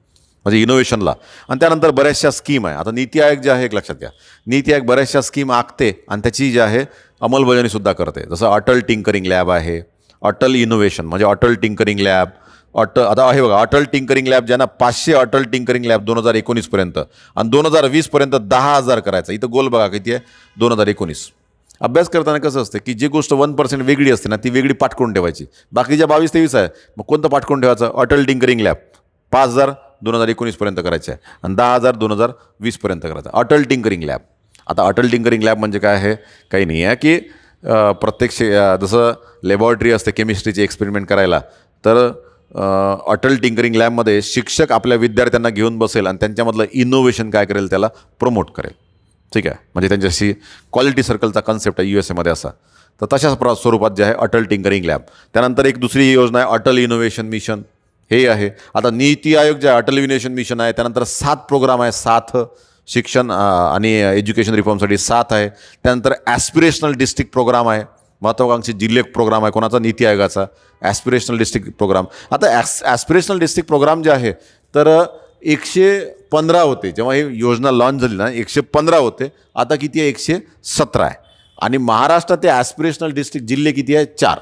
म्हणजे इनोव्हेशनला. आणि त्यानंतर बऱ्याचशा स्कीम आहे. आता नीती आयोग जे आहे एक लक्षात घ्या, नीती आयोग बऱ्याचशा स्कीम आखते आणि त्याची जी आहे अंमलबजावणीसुद्धा करते. जसं अटल टिंकरिंग लॅब आहे, अटल इनोव्हेशन म्हणजे अटल टिंकरिंग लॅब, आता आहे बघा अटल टिंकरिंग लॅब ज्यांना 500 अटल टिंकरिंग लॅब 2019 आणि 2020 10,000 करायचं. इथं गोल बघा किती आहे, 2019. अभ्यास करताना कसं असतं की जी गोष्ट 1% वेगळी असते ना ती वेगळी पाठ करून ठेवायची. बाकीच्या 22-23 आहे, मग कोणतं पाठ करून ठेवायचं? अटल टिंकरिंग लॅब 5,000 2019 करायचे आहे आणि 10,000 2020 करायचं. Atal tinkering lab. आता अटल टिंकरिंग लॅब म्हणजे काय आहे? काही नाही आहे की प्रत्यक्ष जसं लॅबॉरेटरी असते केमिस्ट्रीचे एक्सपेरिमेंट करायला, तर अटल टिंकरिंग लॅबमध्ये शिक्षक आपल्या विद्यार्थ्यांना घेऊन बसेल आणि त्यांच्यामधलं इनोव्हेशन काय करेल त्याला प्रमोट करेल. ठीक आहे, म्हणजे त्यांच्याशी क्वालिटी सर्कलचा कन्सेप्ट आहे USA असा. तर तशाच स्वरूपात जे आहे अटल टिंकरिंग लॅब. त्यानंतर एक दुसरी योजना आहे अटल इनोव्हेशन मिशन, हे आहे. आता नीती आयोग जे आहे अटल इनोव्हेशन मिशन आहे. त्यानंतर 7 प्रोग्राम आहे, 7 शिक्षण आणि एज्युकेशन रिफॉर्मसाठी 7 आहे. त्यानंतर ॲस्पिरेशनल डिस्ट्रिक्ट प्रोग्राम आहे, महत्त्वाकांक्षी जिल्हे प्रोग्राम आहे. कोणाचा? नीती आयोगाचा ॲस्पिरेशनल डिस्ट्रिक्ट प्रोग्राम. आता ॲस्पिरेशनल डिस्ट्रिक्ट प्रोग्राम जे आहे तर 115 होते जेव्हा ही योजना लॉन्च झाली ना, 115 होते. आता किती आहे? 117 आहे. आणि महाराष्ट्रात ते ॲस्पिरेशनल डिस्ट्रिक्ट जिल्हे किती आहे? 4.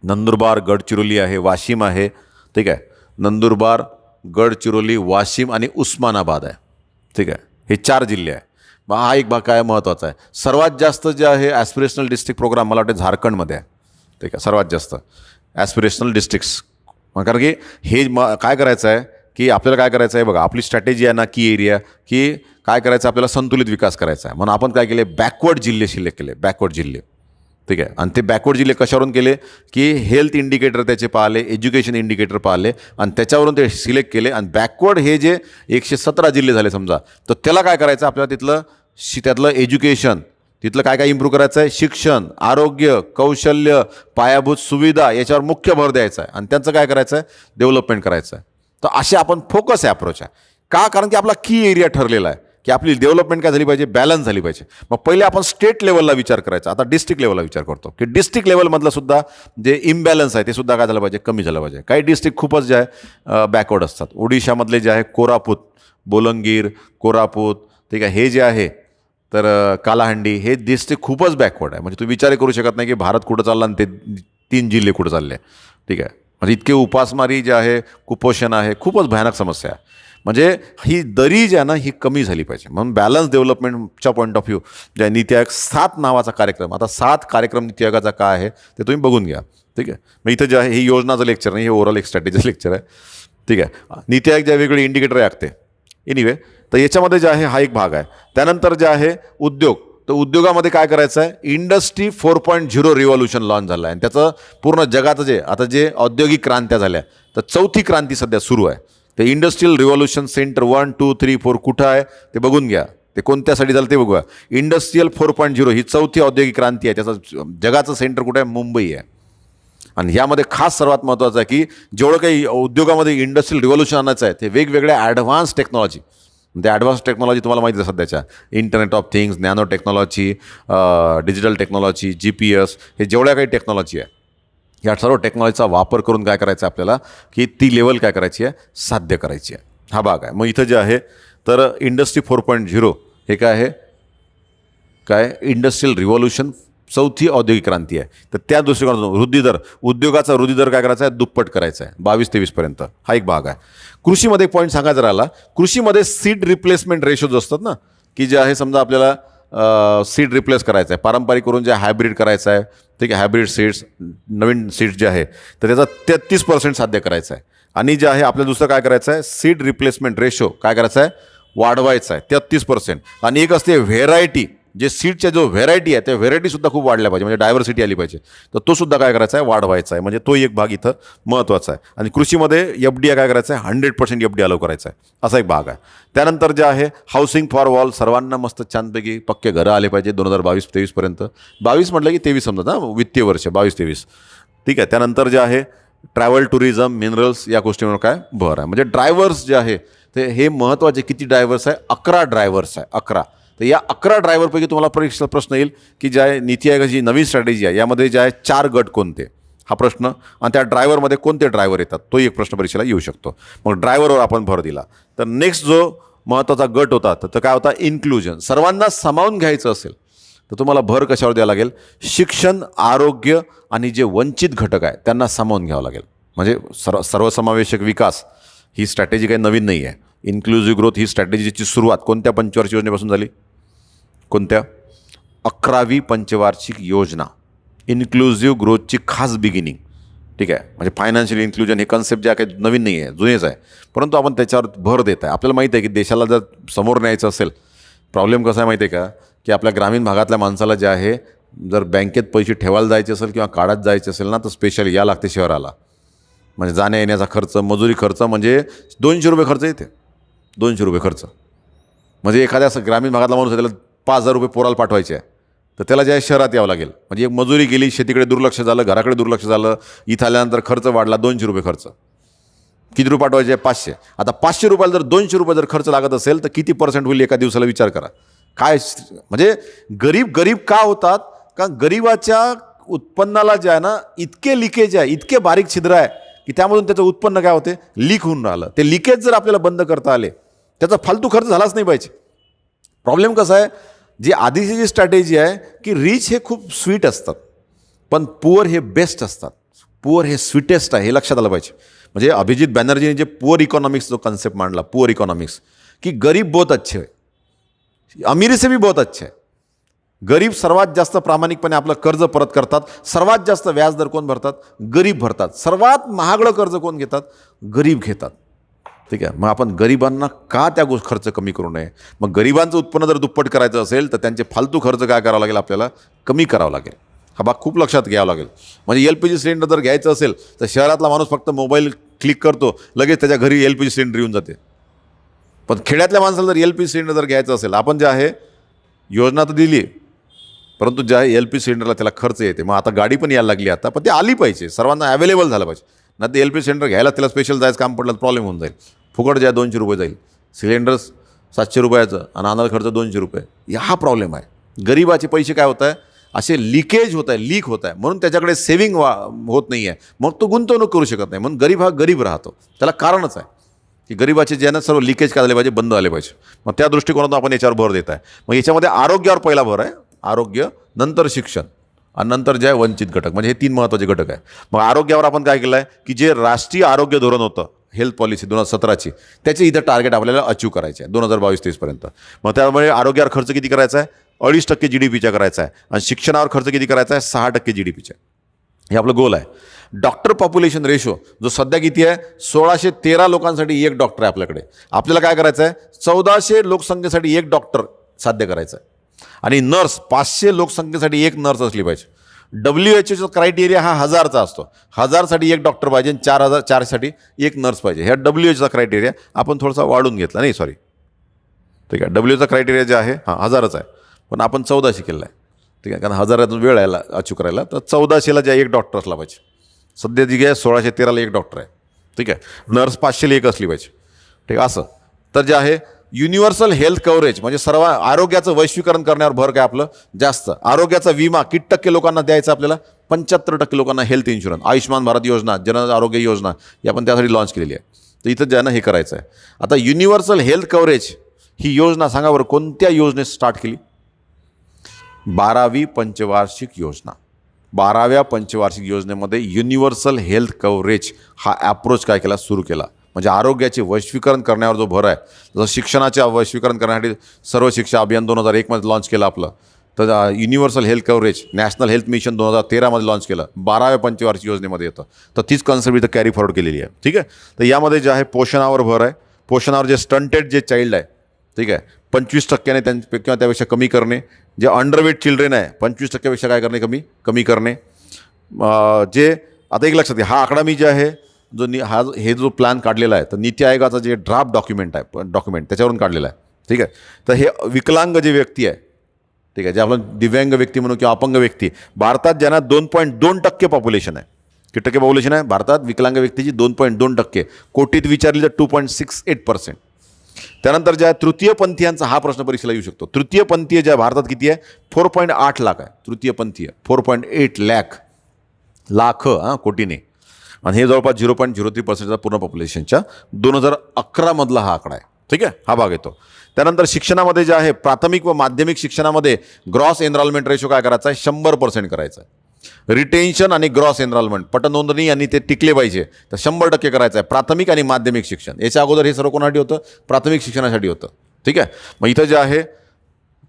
नंदुरबार, गडचिरोली आहे, वाशिम आहे. ठीक आहे, नंदुरबार, गडचिरोली, वाशिम आणि उस्मानाबाद आहे. ठीक आहे, हे 4 जिल्हे आहे. मग हा एक भाग काय महत्त्वाचा आहे. सर्वात जास्त जे आहे ॲस्पिरेशनल डिस्ट्रिक्ट प्रोग्राम मला वाटतं झारखंडमध्ये आहे. ठीक आहे, सर्वात जास्त ॲस्पिरेशनल डिस्ट्रिक्ट्स. कारण की हे काय करायचं आहे की आपल्याला काय करायचं आहे बघा, आपली स्ट्रॅटेजी आहे ना की एरिया, की काय करायचं आपल्याला संतुलित विकास करायचा आहे. म्हणून आपण काय केले, बॅकवर्ड जिल्हे सिलेक्ट केले, बॅकवर्ड जिल्हे. ठीक आहे, आणि ते बॅकवर्ड जिल्हे कशावरून केले की हेल्थ इंडिकेटर त्याचे पाहिले, एज्युकेशन इंडिकेटर पाहिले आणि त्याच्यावरून ते सिलेक्ट केले. आणि बॅकवर्ड हे जे 117 जिल्हे झाले समजा, तर त्याला काय करायचं आपल्याला त्यातलं एज्युकेशन, तिथलं काय काय इम्प्रूव्ह करायचं आहे, शिक्षण, आरोग्य, कौशल्य, पायाभूत सुविधा याच्यावर मुख्य भर द्यायचा आहे आणि त्यांचं काय करायचं आहे, डेव्हलपमेंट करायचं आहे. तर असे आपण फोकस आहे अप्रोच आहे. का? कारण की आपला की एरिया ठरलेला आहे की आपली डेव्हलपमेंट काय झाली पाहिजे, बॅलन्स झाली पाहिजे. मग पहिले आपण स्टेट लेवलला विचार करायचा, आता डिस्ट्रिक्ट लेवलला विचार करतो की डिस्ट्रिक्ट लेवलमधलं सुद्धा जे इम्बॅलन्स आहे ते सुद्धा काय झालं पाहिजे, कमी झालं पाहिजे. काही डिस्ट्रिक्ट खूपच जे आहे बॅकवर्ड असतात. ओडिशामधले जे आहे कोरापूत, बोलंगीर, कोरापूत, ठीक आहे, हे जे आहे तर कालाहंडी, हे डिस्ट्रिक्ट खूपच बॅकवर्ड आहे. म्हणजे तुम्ही विचार करू शकत नाही की भारत कुठं चालला आणि ते 3 जिल्हे कुठं चालले. ठीक आहे, म्हणजे इतके उपासमारी जे आहे, कुपोषण आहे, खूपच भयानक समस्या आहे. म्हणजे ही दरी जी आहे ना ही कमी झाली पाहिजे. म्हणून बॅलन्स डेव्हलपमेंटच्या पॉईंट ऑफ व्ह्यू जे नीती आयोग 7 नावाचा कार्यक्रम, आता 7 कार्यक्रम नीती आयोगाचा काय आहे ते तुम्ही बघून घ्या. ठीक आहे, मग इथं जे आहे ही योजनाचं लेक्चर नाही, हे ओव्हरऑल एक स्ट्रॅटेजी लेक्चर आहे. ठीक आहे, नीती आयोग ज्या वेगवेगळे इंडिकेटर आखते. एनिवे, तर याच्यामध्ये जे आहे हा एक भाग आहे. त्यानंतर जे आहे उद्योग, तर उद्योगामध्ये काय करायचं आहे, इंडस्ट्री 4.0 रिव्हॉल्युशन लॉन्च झालं आहे आणि त्याचं पूर्ण जगाचं जे आता जे औद्योगिक क्रांत्या झाल्या, तर 4थी क्रांती सध्या सुरू आहे. ते इंडस्ट्रियल रिव्हॉल्युशन सेंटर 1, 2, 3, 4 कुठं आहे ते बघून घ्या. ते कोणत्यासाठी झालं ते बघूया. इंडस्ट्रियल 4.0 ही 4थी औद्योगिक क्रांती आहे. त्याचं जगाचं सेंटर कुठं आहे, मुंबई आहे. आणि ह्यामध्ये खास सर्वात महत्त्वाचं आहे की जेवढं काही उद्योगामध्ये इंडस्ट्रियल रिव्हॉल्युशन आणायचं आहे ते वेगवेगळ्या ॲडव्हान्स टेक्नॉलॉजी, ते ॲडव्हान्स टेक्नॉलॉजी तुम्हाला माहिती आहे सध्याच्या, internet of things, nano technology, digital technology, GPS, हे जेवढ्या काही टेक्नॉलॉजी आहे या सर्व टेक्नॉलॉजीचा वापर करून काय करायचं आहे आपल्याला की ती लेवल काय करायची आहे, साध्य करायची आहे. हा भाग आहे. मग इथं जे आहे तर इंडस्ट्री 4.0 हे काय आहे, काय इंडस्ट्रियल रिव्हॉल्युशन 4थी औद्योगिक क्रांती आहे. तर त्या दृष्टिकोनातून वृद्धिदर, उद्योगाचा वृद्धिदर काय करायचा आहे, दुप्पट करायचा आहे 22-23 हा एक भाग आहे. कृषीमध्ये एक पॉईंट सांगायचा राहिला, कृषीमध्ये सीड रिप्लेसमेंट रेशोज असतात ना, की जे आहे समजा आपल्याला सीड रिप्लेस करायचं आहे, पारंपरिक करून जे हायब्रिड करायचं आहे. ठीक आहे, हायब्रिड सीड्स, नवीन सीड्स जे आहे तर त्याचा 33% साध्य करायचं आहे. आणि जे आहे आपल्याला दुसरं काय करायचं आहे, सीड रिप्लेसमेंट रेशो काय करायचा आहे, वाढवायचा आहे 33%. आणि एक असते व्हेरायटी, जे सीडच्या जो व्हेरायटी आहे त्या व्हेरायटीसुद्धा खूप वाढल्या पाहिजे, म्हणजे डायव्हर्सिटी आली पाहिजे. तर तो सुद्धा काय करायचा आहे, वाढवायचा आहे. म्हणजे तो एक भाग इथं महत्त्वाचा आहे. आणि कृषीमध्ये FDI काय करायचं आहे, 100% FDI अलाव करायचा आहे, असा एक भाग आहे. त्यानंतर जे आहे हाऊसिंग फॉर ऑल, सर्वांना मस्त छानपैकी पक्के घरं आले पाहिजे 2022-23 22 म्हटलं की 23 समजा ना, वित्तीय वर्ष 22-23. ठीक आहे, त्यानंतर जे आहे ट्रॅव्हल, टुरिझम, मिनरल्स या गोष्टींवर काय भर आहे. म्हणजे ड्रायव्हर्स जे आहे ते हे महत्त्वाचे. किती ड्रायव्हर्स आहे, 11 ड्रायव्हर्स आहे, 11. तर या 11 ड्रायव्हरपैकी तुम्हाला परीक्षा प्रश्न येईल की ज्या नीती आयोगाची नवीन स्ट्रॅटेजी आहे यामध्ये जे आहे 4 गट कोणते. हा प्रश्न. आणि त्या ड्रायव्हरमध्ये कोणते ड्रायव्हर येतात तो एक प्रश्न परीक्षेला येऊ शकतो. मग ड्रायव्हरवर आपण भर दिला. तर नेक्स्ट जो महत्त्वाचा गट होता तर काय होता, इन्क्लुजन. सर्वांना सामावून घ्यायचं असेल तर तुम्हाला भर कशावर द्यावं लागेल, शिक्षण, आरोग्य आणि जे वंचित घटक आहे त्यांना सामावून घ्यावं लागेल. म्हणजे सर्वसमावेशक विकास ही स्ट्रॅटेजी काही नवीन नाही आहे. इन्क्लुझिव्ह ग्रोथ ही स्ट्रॅटेजीची सुरुवात कोणत्या पंचवार्षिक योजनेपासून झाली, कोणत्या, 11वी पंचवार्षिक योजना. इन्क्लुझिव्ह ग्रोथची खास बिगिनिंग. ठीक आहे, म्हणजे फायनान्शियल इन्क्लुजन हे कन्सेप्ट जे काही नवीन नाही आहे, जुनेच आहे, परंतु आपण त्याच्यावर भर देत आहे. आपल्याला माहिती आहे की देशाला जर समोर न्यायचं असेल, प्रॉब्लेम कसा आहे माहिती आहे का, की आपल्या ग्रामीण भागातल्या माणसाला जे आहे जर बँकेत पैसे ठेवायला जायचे असेल किंवा काढत जायचे असेल ना तर स्पेशली या लागते शहराला. म्हणजे जाण्या येण्याचा खर्च, मजुरी खर्च, म्हणजे 200 रुपये खर्च येते. 200 रुपये खर्च म्हणजे एखाद्या ग्रामीण भागातला माणूस आहे, त्याला 5,000 रुपये पोराला पाठवायचे आहे तर त्याला जे आहे शहरात यावं लागेल. म्हणजे एक मजुरी गेली, शेतीकडे दुर्लक्ष झालं, घराकडे दुर्लक्ष झालं, इथं आल्यानंतर खर्च वाढला, 200 रुपये खर्च. किती रुपये पाठवायचे आहे, 500. आता 500 रुपयाला जर 200 रुपये जर खर्च लागत असेल तर किती % होईल एका दिवसाला, विचार करा. काय म्हणजे गरीब का होतात, कारण गरीबाच्या उत्पन्नाला जे आहे ना इतके लिकेज आहे, इतके बारीक छिद्र आहे की त्यामधून त्याचं उत्पन्न काय होते, लीक होऊन राहिलं. ते लिकेज जर आपल्याला बंद करता आले, त्याचा फालतू खर्च झालाच नाही पाहिजे. प्रॉब्लेम कसा आहे, जी आधीची जी स्ट्रॅटेजी आहे की रिच हे खूप स्वीट असतात पण पुअर हे बेस्ट असतात, पुअर हे स्वीटेस्ट आहे, हे लक्षात आलं पाहिजे. म्हणजे अभिजित बॅनर्जीने जे पुअर इकॉनॉमिक्स जो कन्सेप्ट मांडला, पुअर इकॉनॉमिक्स, की गरीब बहुत अच्छे है, अमीर से भी बहुत अच्छे है. गरीब सर्वात जास्त प्रामाणिकपणे आपलं कर्ज परत करतात, सर्वात जास्त व्याजदर कोण भरतात, गरीब भरतात. सर्वात महागडं कर्ज कोण घेतात, गरीब घेतात. ठीक आहे, मग आपण गरिबांना का त्या खर्च कमी करू नये. मग गरिबांचं उत्पन्न जर दुप्पट करायचं असेल तर त्यांचे फालतू खर्च काय करावं लागेल, आपल्याला कमी करावं लागेल. हा भाग खूप लक्षात घ्यावा लागेल. म्हणजे LPG सिलेंडर जर घ्यायचं असेल तर शहरातला माणूस फक्त मोबाईल क्लिक करतो, लगेच त्याच्या घरी LPG सिलेंडर येऊन जाते. पण खेड्यातल्या माणसाला जर LPG सिलेंडर जर घ्यायचं असेल, आपण जे आहे योजना तर दिली परंतु जे आहे LPG सिलेंडरला त्याला खर्च येते. मग आता गाडी पण यायला लागली आता, पण ते आली पाहिजे, सर्वांना अवेलेबल झालं पाहिजे. ना ते LPG सिलेंडर घ्यायला त्याला स्पेशल जायचं काम पडलं तर प्रॉब्लेम होऊन जाईल. फुकट जे आहे 200 रुपये जाईल, सिलेंडर 700 रुपयाचं आणि आणायला खर्च 200 रुपये. हा प्रॉब्लेम आहे. गरिबाचे पैसे काय होत आहे, असे लिकेज होत आहे, लीक होत आहे, म्हणून त्याच्याकडे सेव्हिंग होत नाही आहे, मग तो गुंतवणूक करू शकत नाही. म्हणून गरीब हा गरीब राहतो. त्याला कारणच आहे की गरिबाचे जे ना सर्व लिकेज काय झाले पाहिजे, बंद झाले पाहिजे. मग त्या दृष्टिकोनातून आपण याच्यावर भर देत आहे. मग याच्यामध्ये आरोग्यावर पहिला भर आहे, आरोग्य, नंतर शिक्षण आणि नंतर जे आहे वंचित घटक. म्हणजे हे 3 महत्त्वाचे घटक आहे. मग आरोग्यावर आपण काय केलं आहे की जे राष्ट्रीय आरोग्य धोरण होतं, हेल्थ पॉलिसी 2017ची, त्याचे इथं टार्गेट आपल्याला अचीव करायचे आहे 2022-23 पर्यंत. मग त्यामुळे आरोग्यावर खर्च किती करायचा आहे, 2.5% GDPच्या करायचा आहे. आणि शिक्षणावर खर्च किती करायचा आहे, 6% GDPच्या. हे आपलं गोल आहे. डॉक्टर पॉप्युलेशन रेशो जो सध्या किती आहे, 1613 लोकांसाठी 1 डॉक्टर आहे आपल्याकडे. आपल्याला काय करायचं आहे, 1400 लोकसंख्येसाठी 1 डॉक्टर साध्य करायचं आहे. आणि नर्स 500 लोकसंख्येसाठी 1 नर्स असली पाहिजे. WHOचा क्रायटेरिया हा 1000चा असतो. 1000साठी 1 डॉक्टर पाहिजे आणि 4साठी 1 नर्स पाहिजे. ह्या WHOचा क्रायटेरिया आपण थोडासा वाढून घेतला, नाही सॉरी, ठीक आहे. WHOचा क्रायटेरिया जे आहे 1000च आहे, पण आपण 1400 केलेला आहे. ठीक आहे, कारण 1000 वेळ आहे अचीव करायला, तर 1400ला जे 1 डॉक्टर असला पाहिजे. सध्या जी आहे 1613ला 1 डॉक्टर आहे. ठीक आहे, नर्स 500ला 1 असली पाहिजे. ठीक आहे, असं. तर जे आहे युनिव्हर्सल हेल्थ कव्हरेज, म्हणजे सर्व आरोग्याचं वैश्वीकरण करण्यावर भर काय आपलं जास्त. आरोग्याचा विमा किती टक्के लोकांना द्यायचा आपल्याला, 75% लोकांना हेल्थ इन्शुरन्स. आयुष्यमान भारत योजना, जन आरोग्य योजना ही आपण त्यासाठी लॉन्च केलेली आहे. तर इथं ज्यांना हे करायचं आहे. आता युनिव्हर्सल हेल्थ कव्हरेज ही योजना सांगा बरं कोणत्या योजनेत स्टार्ट केली, 12वी पंचवार्षिक योजना. 12व्या पंचवार्षिक योजनेमध्ये युनिव्हर्सल हेल्थ कव्हरेज हा ॲप्रोच काय केला, सुरू केला. म्हणजे आरोग्याचे वैश्वीकरण करण्यावर जो भर आहे, जसं शिक्षणाचे वैश्वीकरण करण्यासाठी सर्व शिक्षा अभियान 2001मध्ये लॉन्च केलं आपलं. तर universal health coverage national health mission 2013मध्ये लॉन्च केलं, 12व्या पंचवार्षिक योजनेमध्ये येतं. तर तीच कॉन्सेप्ट इथं कॅरी फॉरवर्ड केलेली आहे. ठीक आहे, तर यामध्ये जे आहे पोषणावर भर आहे. पोषणावर जे स्टंटेड जे चाइल्ड आहे, ठीक आहे, 25% त्यांच्या किंवा त्यापेक्षा कमी करणे. जे अंडरवेट चिल्ड्रेन आहे 25%पेक्षा काय करणे, कमी करणे. जे आता एक लक्षात घ्या, हा आकडा मी जे आहे हे जो प्लॅन काढलेला आहे, तर नीती आयोगाचा जे ड्राफ्ट डॉक्युमेंट त्याच्यावरून काढलेला आहे. ठीक आहे, तर हे विकलांग जे व्यक्ती आहे, ठीक आहे, जे आपण दिव्यांग व्यक्ती म्हणून किंवा अपंग व्यक्ती, भारतात ज्यांना 2.2% पॉप्युलेशन आहे. किती टक्के पॉप्युलेशन आहे भारतात विकलांग व्यक्तीची, 2.2%. कोटीत विचारली तर 2.68%. त्यानंतर ज्या तृतीयपंथीयांचा हा प्रश्न परीक्षेला येऊ शकतो. तृतीयपंथीय ज्या भारतात किती आहे, 4.8 लाख आहे. तृतीयपंथीय 4.8 लाख. लाख कोटीने. आणि हे जवळपास 0.03% पूर्ण पॉप्युलेशनच्या 2011मधला हा आकडा आहे. ठीक आहे, हा भाग येतो. त्यानंतर शिक्षणामध्ये जे आहे प्राथमिक व माध्यमिक शिक्षणामध्ये ग्रॉस एनरोलमेंट रेशो काय करायचा आहे, 100% करायचा आहे. रिटेन्शन आणि ग्रॉस एनरोलमेंट पटनोंदणी आणि ते टिकले पाहिजे तर 100% करायचं आहे प्राथमिक आणि माध्यमिक शिक्षण. याच्या अगोदर हे सर्व कोणासाठी होतं, प्राथमिक शिक्षणासाठी होतं. ठीक आहे, मग इथं जे आहे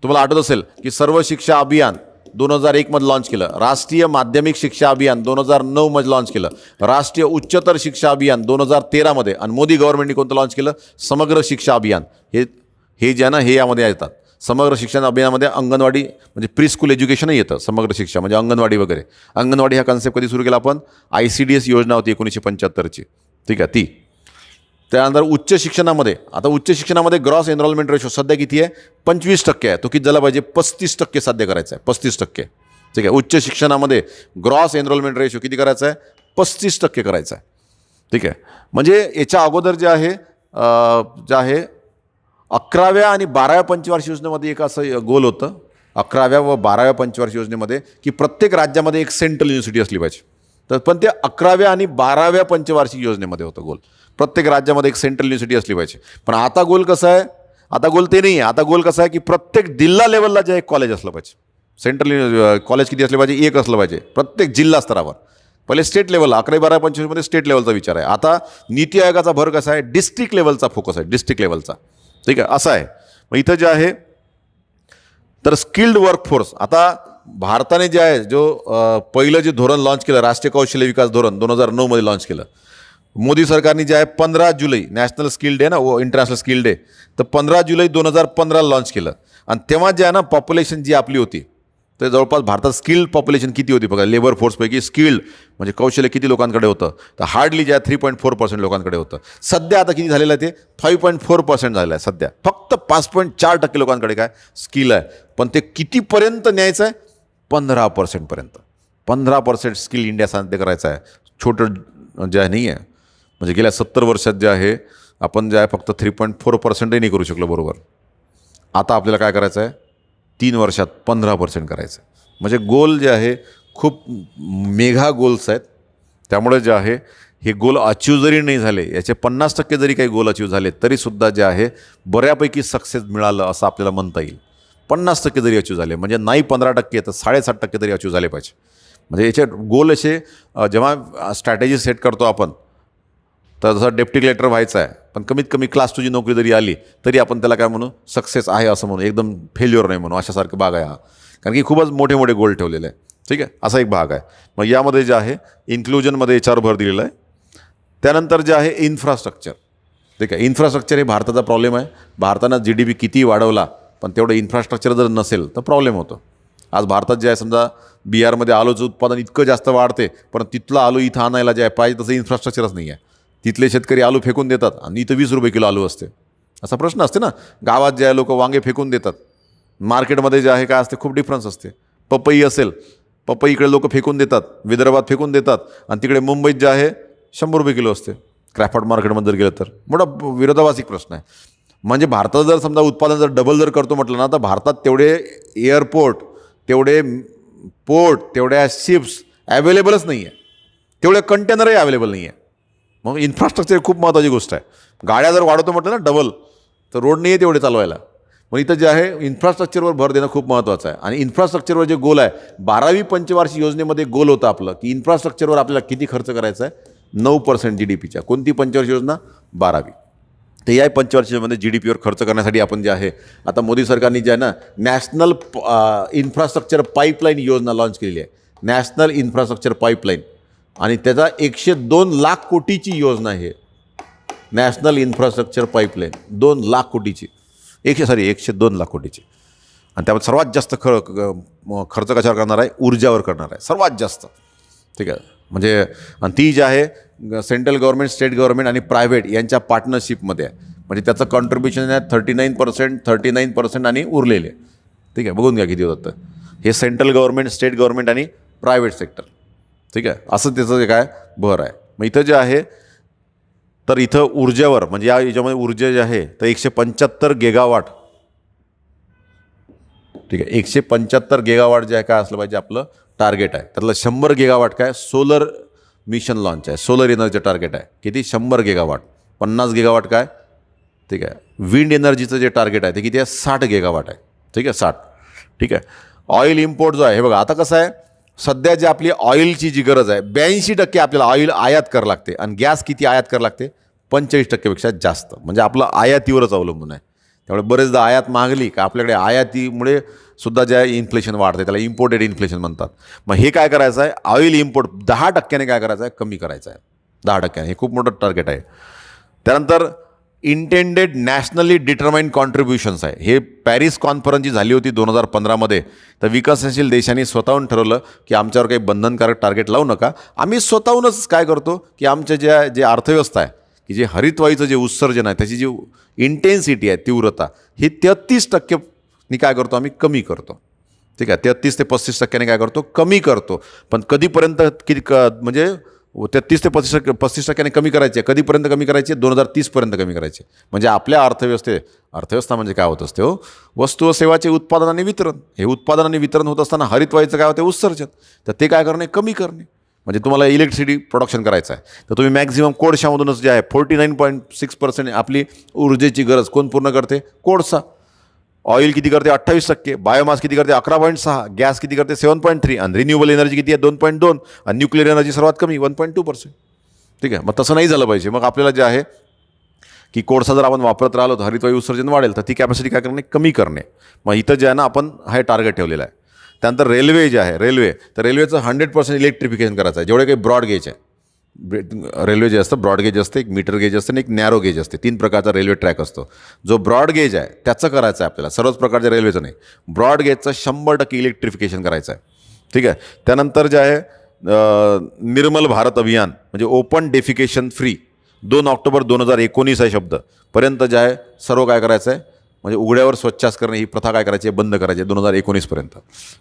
तुम्हाला आठवत असेल की सर्व शिक्षा अभियान 2001मध्ये लॉन्च केलं, राष्ट्रीय माध्यमिक शिक्षा अभियान 2009मध्ये लॉन्च केलं, राष्ट्रीय उच्चतर शिक्षा अभियान 2013मध्ये, आणि मोदी गव्हर्नमेंटने कोणतं लॉन्च केलं, समग्र शिक्षा अभियान. हे जे आहे ना हे यामध्ये येतात. समग्र शिक्षण अभियानामध्ये अंगणवाडी म्हणजे प्री स्कूल एज्युकेशनही येतं. समग्र शिक्षा म्हणजे अंगणवाडी वगैरे. अंगणवाडी हा कन्सेप्ट कधी सुरू केला आपण, ICDS योजना होती 1975ची. ठीक आहे ती. त्यानंतर उच्च शिक्षणामध्ये, आता उच्च शिक्षणामध्ये ग्रॉस एनरोलमेंट रेशो सध्या किती आहे, 25% आहे. तो किती झाला पाहिजे, 35% साध्य करायचा आहे, 35%. ठीक आहे, उच्च शिक्षणामध्ये ग्रॉस एनरोलमेंट रेशो किती करायचा आहे, 35% करायचा आहे. ठीक आहे, म्हणजे याच्या अगोदर जे आहे 11व्या आणि 12व्या पंचवार्षिक योजनेमध्ये एक असं गोल होतं, 11व्या व 12व्या पंचवार्षिक योजनेमध्ये की प्रत्येक राज्यामध्ये एक सेंट्रल युनिव्हर्सिटी असली पाहिजे. तर पण ते 11व्या आणि 12व्या पंचवार्षिक योजनेमध्ये होतं गोल, प्रत्येक राज्यामध्ये एक सेंट्रल युनिव्हर्सिटी असली पाहिजे. पण आता गोल कसं आहे, आता गोल ते नाही आहे. आता गोल कसं आहे की प्रत्येक जिल्हा लेवलला जे एक कॉलेज असलं पाहिजे. सेंट्रल कॉलेज किती असले पाहिजे, एक असलं पाहिजे प्रत्येक जिल्हा स्तरावर. पहिले स्टेट लेवलला 11, 12, 25मध्ये स्टेट लेवलचा विचार आहे. आता नीती आयोगाचा भर कसा आहे, डिस्ट्रिक्ट लेवलचा फोकस आहे, डिस्ट्रिक्ट लेवलचा. ठीक आहे, असं आहे. मग इथं जे आहे तर स्किल्ड वर्कफोर्स. आता भारताने जे आहे जो पहिलं जे धोरण लॉन्च केलं, राष्ट्रीय कौशल्य विकास धोरण 2009मध्ये लॉन्च केलं. मोदी सरकारने जे आहे 15 जुलै नॅशनल स्किल डे ना, इंटरनॅशनल स्किल डे, तर 15 जुलै 2015 लॉन्च केलं. आणि तेव्हा जे आहे ना पॉप्युलेशन जी आपली होती तर जवळपास भारतात स्किल्ड पॉप्युलेशन किती होती बघा, लेबर फोर्सपैकी स्किल्ड म्हणजे कौशल्य किती लोकांकडे होतं, तर हार्डली जे आहे 3.4% लोकांकडे होतं. सध्या आता किती झालेलं आहे, ते 5.4% झालेलं आहे सध्या. फक्त 5.4% लोकांकडे काय स्किल आहे. पण ते कितीपर्यंत न्यायचं आहे, 15%पर्यंत. 15% स्किल इंडिया साध्य करायचं आहे. छोटं जे आहे नाही आहे. म्हणजे गेल्या 70 वर्षात जे आहे आपण जे आहे फक्त 3.4%ही नाही करू शकलो बरोबर. आता आपल्याला काय करायचं आहे, 3 वर्षात 15% करायचं आहे. म्हणजे गोल जे आहे खूप मेगा गोल्स आहेत. त्यामुळे जे आहे हे गोल अचीव जरी नाही झाले, याचे 50% जरी काही गोल अचीव झाले तरीसुद्धा जे आहे बऱ्यापैकी सक्सेस मिळालं असं आपल्याला म्हणता येईल. 50% जरी अचीव झाले म्हणजे नाही 15% तर 60% तरी अचीव झाले पाहिजे. म्हणजे याचे गोल असे जेव्हा स्ट्रॅटेजी सेट करतो आपण, तर जसं डेप्टी कलेक्टर व्हायचं आहे पण कमीत कमी क्लास 2ची नोकरी जरी आली तरी आपण त्याला काय म्हणू, सक्सेस आहे असं म्हणू, एकदम फेल्युअर नाही म्हणू, अशासारखं भाग आहे हा. कारण की खूपच मोठे मोठे गोल ठेवलेले आहे. ठीक आहे, असा एक भाग आहे. मग यामध्ये जे आहे इन्क्लुजनमध्ये याच्यावर भर दिलेला आहे. त्यानंतर जे आहे इन्फ्रास्ट्रक्चर. ठीक आहे, इन्फ्रास्ट्रक्चर हे भारताचा प्रॉब्लेम आहे. भारतानं GDP कितीही वाढवला पण तेवढं इन्फ्रास्ट्रक्चर जर नसेल तर प्रॉब्लेम होतो. आज भारतात जे आहे समजा बिहारमध्ये आलूचं उत्पादन इतकं जास्त वाढते पण तिथलं आलू इथं आणायला जे आहे पाहिजे तसं इन्फ्रास्ट्रक्चरच नाही आहे. तिथले शेतकरी आलू फेकून देतात आणि इथं 20 रुपये किलो आलू असते. असा प्रश्न असते ना. गावात जे आहे लोक वांगे फेकून देतात, मार्केटमध्ये जे आहे काय असते, खूप डिफरन्स असते. पपई असेल, पपई इकडे लोक फेकून देतात, विदर्भात फेकून देतात, आणि तिकडे मुंबईत जे आहे 100 रुपये किलो असते. क्रॅफर्ड मार्केटमध्ये जर गेलं तर मोठा विरोधाभासिक प्रश्न आहे. म्हणजे भारतात जर समजा उत्पादन जर डबल जर करतो म्हटलं ना, तर भारतात तेवढे एअरपोर्ट, तेवढे पोर्ट, तेवढ्या शिप्स ॲवेलेबलच नाही आहे, तेवढे कंटेनरही अवेलेबल नाही आहे. मग इन्फ्रास्ट्रक्चर खूप महत्त्वाची गोष्ट आहे. गाड्या जर वाढवतो म्हटलं ना डबल, तर रोड नाही आहे तेवढे चालवायला. मग इथं जे आहे इन्फ्रास्ट्रक्चरवर भर देणं खूप महत्त्वाचं आहे. आणि इन्फ्रास्ट्रक्चरवर जे गोल आहे, 12वी पंचवार्षिक योजनेमध्ये गोल होतं आपलं की इन्फ्रास्ट्रक्चरवर आपल्याला किती खर्च करायचा आहे, 9% GDPच्या. कोणती पंचवार्षिक योजना, 12वी. तर या पंचवार्षिकमध्ये GDPवर खर्च करण्यासाठी आपण जे आहे आता मोदी सरकारने जे आहे ना नॅशनल इन्फ्रास्ट्रक्चर पाईपलाईन योजना लॉन्च केलेली आहे. नॅशनल इन्फ्रास्ट्रक्चर पाईपलाईन, आणि त्याचा 102 लाख कोटीची योजना आहे. नॅशनल इन्फ्रास्ट्रक्चर पाईपलाईन 2 लाख कोटीची, 102 लाख कोटीची. आणि त्यामध्ये सर्वात जास्त खर्च कशावर करणार आहे, ऊर्जावर करणार आहे सर्वात जास्त. ठीक आहे, म्हणजे आणि ती जी आहे सेंट्रल गव्हर्नमेंट, स्टेट गव्हर्नमेंट आणि प्रायव्हेट यांच्या पार्टनरशिपमध्ये आहे. म्हणजे त्याचं कॉन्ट्रीब्युशन आहे 39% आणि उरलेले. ठीक आहे, बघून घ्या किती होतं. हे सेंट्रल गव्हर्नमेंट, स्टेट गव्हर्नमेंट आणि प्रायव्हेट सेक्टर. ठीक आहे, असं त्याचं काय भर आहे. मग इथं जे आहे तर इथं ऊर्जेवर म्हणजे याच्यामध्ये ऊर्जा जे आहे तर 175 गिगावॉट. ठीक आहे, 175 गिगावॉट जे आहे काय असलं पाहिजे आपलं टार्गेट आहे. त्यातलं 100 गिगावॉट काय सोलर मिशन लॉन्च आहे. सोलर एनर्जीचं टार्गेट आहे किती 100 गिगावॉट. 50 गिगावॉट काय ठीक आहे. विंड एनर्जीचं जे टार्गेट आहे ते किती आहे 60 गिगावॉट आहे. ठीक आहे 60. ठीक आहे. ऑइल इम्पोर्ट जो आहे हे बघा आता कसं आहे सध्या जी आपली ऑइलची जी गरज आहे 82% आपल्याला ऑइल आयात करावं लागते आणि गॅस किती आयात करावं लागते 45%पेक्षा जास्त. म्हणजे आपलं आयातीवरच अवलंबून आहे. त्यामुळे बरेचदा आयात मागली का आपल्याकडे आयातीमुळे सुद्धा जे आहे इन्फ्लेशन वाढते त्याला इम्पोर्टेड इन्फ्लेशन म्हणतात. मग हे काय करायचं आहे ऑइल इम्पोर्ट 10% काय करायचं आहे कमी करायचं आहे 10%. हे खूप मोठं टार्गेट आहे. त्यानंतर इंटेंडेड नॅशनली डिटरमाइंड कॉन्ट्रीब्युशन्स आहे. हे पॅरिस कॉन्फरन्स जी झाली होती 2015मध्ये तर विकसनशील देशांनी स्वतःहून ठरवलं की आमच्यावर काही बंधनकारक टार्गेट लावू नका. आम्ही स्वतःहूनच काय करतो की आमच्या जे अर्थव्यवस्था आहे की जे हरितवायूचं जे उत्सर्जन आहे त्याची जी इंटेन्सिटी आहे तीव्रता ही 33% काय करतो आम्ही कमी करतो. ठीक आहे 33 ते 35% काय करतो कमी करतो. पण कधीपर्यंत किती म्हणजे 33 ते 35% कमी करायचे. कधीपर्यंत कमी करायचे 2030पर्यंत कमी करायचे. म्हणजे आपल्या अर्थव्यवस्था म्हणजे काय होत असते हो वस्तू व सेवाचे उत्पादन आणि वितरण. हे उत्पादन आणि वितरण होत असताना हरितवायूचं काय होते उत्सर्जन. तर ते काय करणे कमी करणे. म्हणजे तुम्हाला इलेक्ट्रिसिटी प्रोडक्शन करायचं आहे तर तुम्ही मॅक्झिमम कोळशामधूनच जे आहे 49.6% आपली ऊर्जेची गरज कोण पूर्ण करते कोळसा. ऑइल किती करते 28%. बायोमास किती करते 11.6. गॅस किती करते 7.3. आणि रिन्युएबल एनर्जी किती आहे 2.2. आणि न्यूक्लिअर एनर्जी सर्वात कमी 1.2%. ठीक आहे. मग तसं नाही झालं पाहिजे. मग आपल्याला जे आहे की कोळसा जर आपण वापरत राहिलो तर हरितवायू उत्सर्जन वाढेल तर ती कॅपॅसिटी काय करणे कमी करणे. मग इथं जे आहे ना आपण हे टार्गेट ठेवलेलं आहे. त्यानंतर रेल्वे जे आहे तर रेल्वेचं 100% इलेक्ट्रिफिकेशन करायचं आहे. जेवढे काही ब्रॉड गेज आहे रेल्वे जे असतं ब्रॉड गेज असते एक मीटर गेज असते आणि एक नॅरो गेज असते. 3 प्रकारचा रेल्वे ट्रॅक असतो. जो ब्रॉड गेज आहे त्याचं करायचं आहे आपल्याला सर्वच प्रकारच्या रेल्वेचं नाही. ब्रॉड गेजचं 100% इलेक्ट्रिफिकेशन करायचं आहे. ठीक आहे. त्यानंतर जे आहे निर्मल भारत अभियान म्हणजे ओपन डेफिकेशन फ्री 2 ऑक्टोबर 2019 आहे शब्द पर्यंत जे आहे सर्व काय करायचं आहे म्हणजे उघड्यावर स्वच्छास करणे ही प्रथा काय करायची आहे बंद करायची आहे 2019पर्यंत.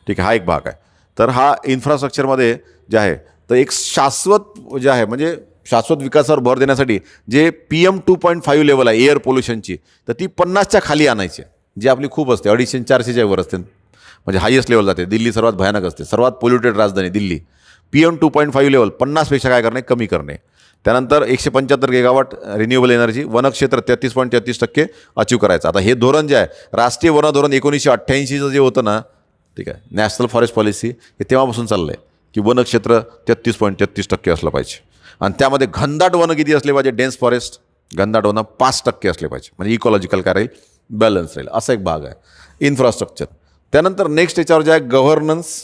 ठीक आहे. हा एक भाग आहे. तर हा इन्फ्रास्ट्रक्चरमध्ये जे आहे तर एक शाश्वत जे आहे म्हणजे शाश्वत विकासावर भर देण्यासाठी जे PM 2.5 लेवल आहे एअर पोल्युशनची तर ती 50च्या खाली आणायची जी आपली खूप असते 250-400च्या वर असते म्हणजे हायेस्ट लेवल जाते. दिल्ली सर्वात भयानक असते सर्वात पोल्युटेड राजधानी दिल्ली. PM 2.5 लेवल 50पेक्षा काय करणे कमी करणे. त्यानंतर 175 गिगावॉट रिन्युएबल एनर्जी वनक्षेत्र 33.33% अचीव करायचं. आता हे धोरण जे आहे राष्ट्रीय वन धोरण 1988चं जे होतं ना ठीक आहे नॅशनल फॉरेस्ट पॉलिसी हे तेव्हापासून चाललं आहे की वनक्षेत्र 33.33% असलं पाहिजे. आणि त्यामध्ये घनदाट वन किती असले पाहिजे डेन्स फॉरेस्ट घनदाट वन 5% असले पाहिजे. म्हणजे इकॉलॉजिकल काय राहील बॅलन्स राहील. असा एक भाग आहे इन्फ्रास्ट्रक्चर. त्यानंतर नेक्स्ट याच्यावर जे आहे गव्हर्नन्स.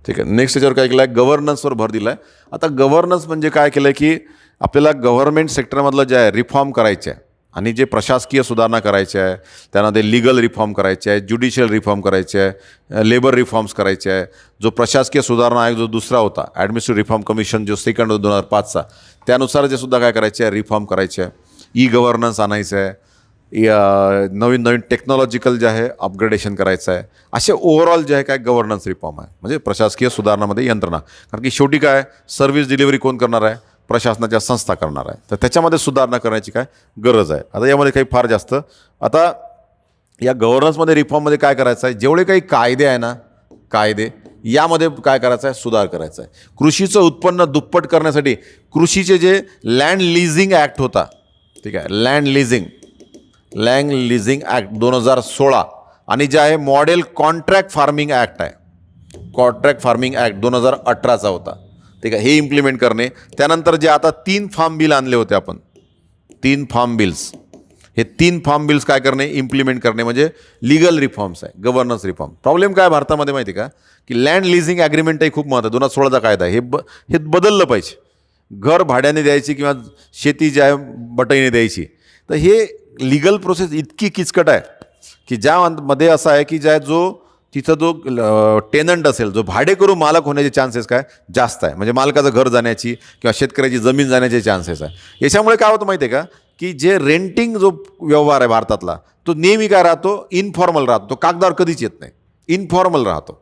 ठीक आहे. नेक्स्ट याच्यावर काय केलं आहे गव्हर्नन्सवर भर दिला आहे. आता गव्हर्नन्स म्हणजे काय केलं आहे की आपल्याला गव्हर्नमेंट सेक्टरमधलं जे आहे रिफॉर्म करायचे आहे आणि जे प्रशासकीय सुधारणा करायचे आहे त्यामध्ये लिगल रिफॉर्म करायचे आहे ज्युडिशियल रिफॉर्म करायचे आहे लेबर रिफॉर्म्स करायचे आहे. जो प्रशासकीय सुधारणा आयोग जो दुसरा होता ॲडमिनिस्ट्रेटिव्ह रिफॉर्म कमिशन जो सेकंड 2005चा त्यानुसार जे सुद्धा काय करायचे आहे रिफॉर्म करायचे आहे. ई गव्हर्नन्स आणायचं आहे. नवीन टेक्नॉलॉजिकल जे आहे अपग्रेडेशन करायचं आहे. असे ओव्हरऑल जे आहे काय गव्हर्नन्स रिफॉर्म आहे म्हणजे प्रशासकीय सुधारणामध्ये यंत्रणा. कारण की शेवटी काय सर्व्हिस डिलिव्हरी कोण करणार आहे प्रशासनाच्या संस्था करणार आहे. तर त्याच्यामध्ये सुधारणा करण्याची काय गरज आहे. आता यामध्ये काही फार जास्त आता या गव्हर्नन्समध्ये रिफॉर्ममध्ये काय करायचं आहे जेवढे काही कायदे आहे ना कायदे यामध्ये काय करायचं आहे सुधार करायचा आहे. कृषीचं उत्पन्न दुप्पट करण्यासाठी कृषीचे जे लँड लिझिंग ॲक्ट होता ठीक आहे लँड लिझिंग ॲक्ट 2016 आणि जे आहे मॉडेल कॉन्ट्रॅक्ट फार्मिंग ॲक्ट आहे कॉन्ट्रॅक्ट फार्मिंग ॲक्ट 2018चा होता. ठीक आहे. हे इम्प्लिमेंट करणे. त्यानंतर जे आता 3 फार्म बिल आणले होते आपण 3 फार्म बिल्स हे 3 फार्म बिल्स काय करणे इम्प्लिमेंट करणे म्हणजे लिगल रिफॉर्म्स आहे गव्हर्नन्स रिफॉर्म. प्रॉब्लेम काय भारतामध्ये माहिती का की लँड लिझिंग ॲग्रीमेंटही खूप महत्त्वाचं 2016चा कायदा आहे हे बदललं पाहिजे. घर भाड्याने द्यायची किंवा शेती जी आहे बटाईने द्यायची तर हे लिगल प्रोसेस इतकी किचकट आहे की ज्यामध्ये असं आहे की तिथं जो टेनंट असेल जो भाडेकरू मालक होण्याचे चान्सेस काय जास्त आहे. म्हणजे मालकाचं घर जाण्याची किंवा शेतकऱ्याची जमीन जाण्याचे चान्सेस आहे. याच्यामुळे काय होतं माहिती आहे का की जे रेंटिंग जो व्यवहार आहे भारतातला तो नेहमी काय राहतो इनफॉर्मल राहतो. तो कागदावर कधीच येत नाही इनफॉर्मल राहतो.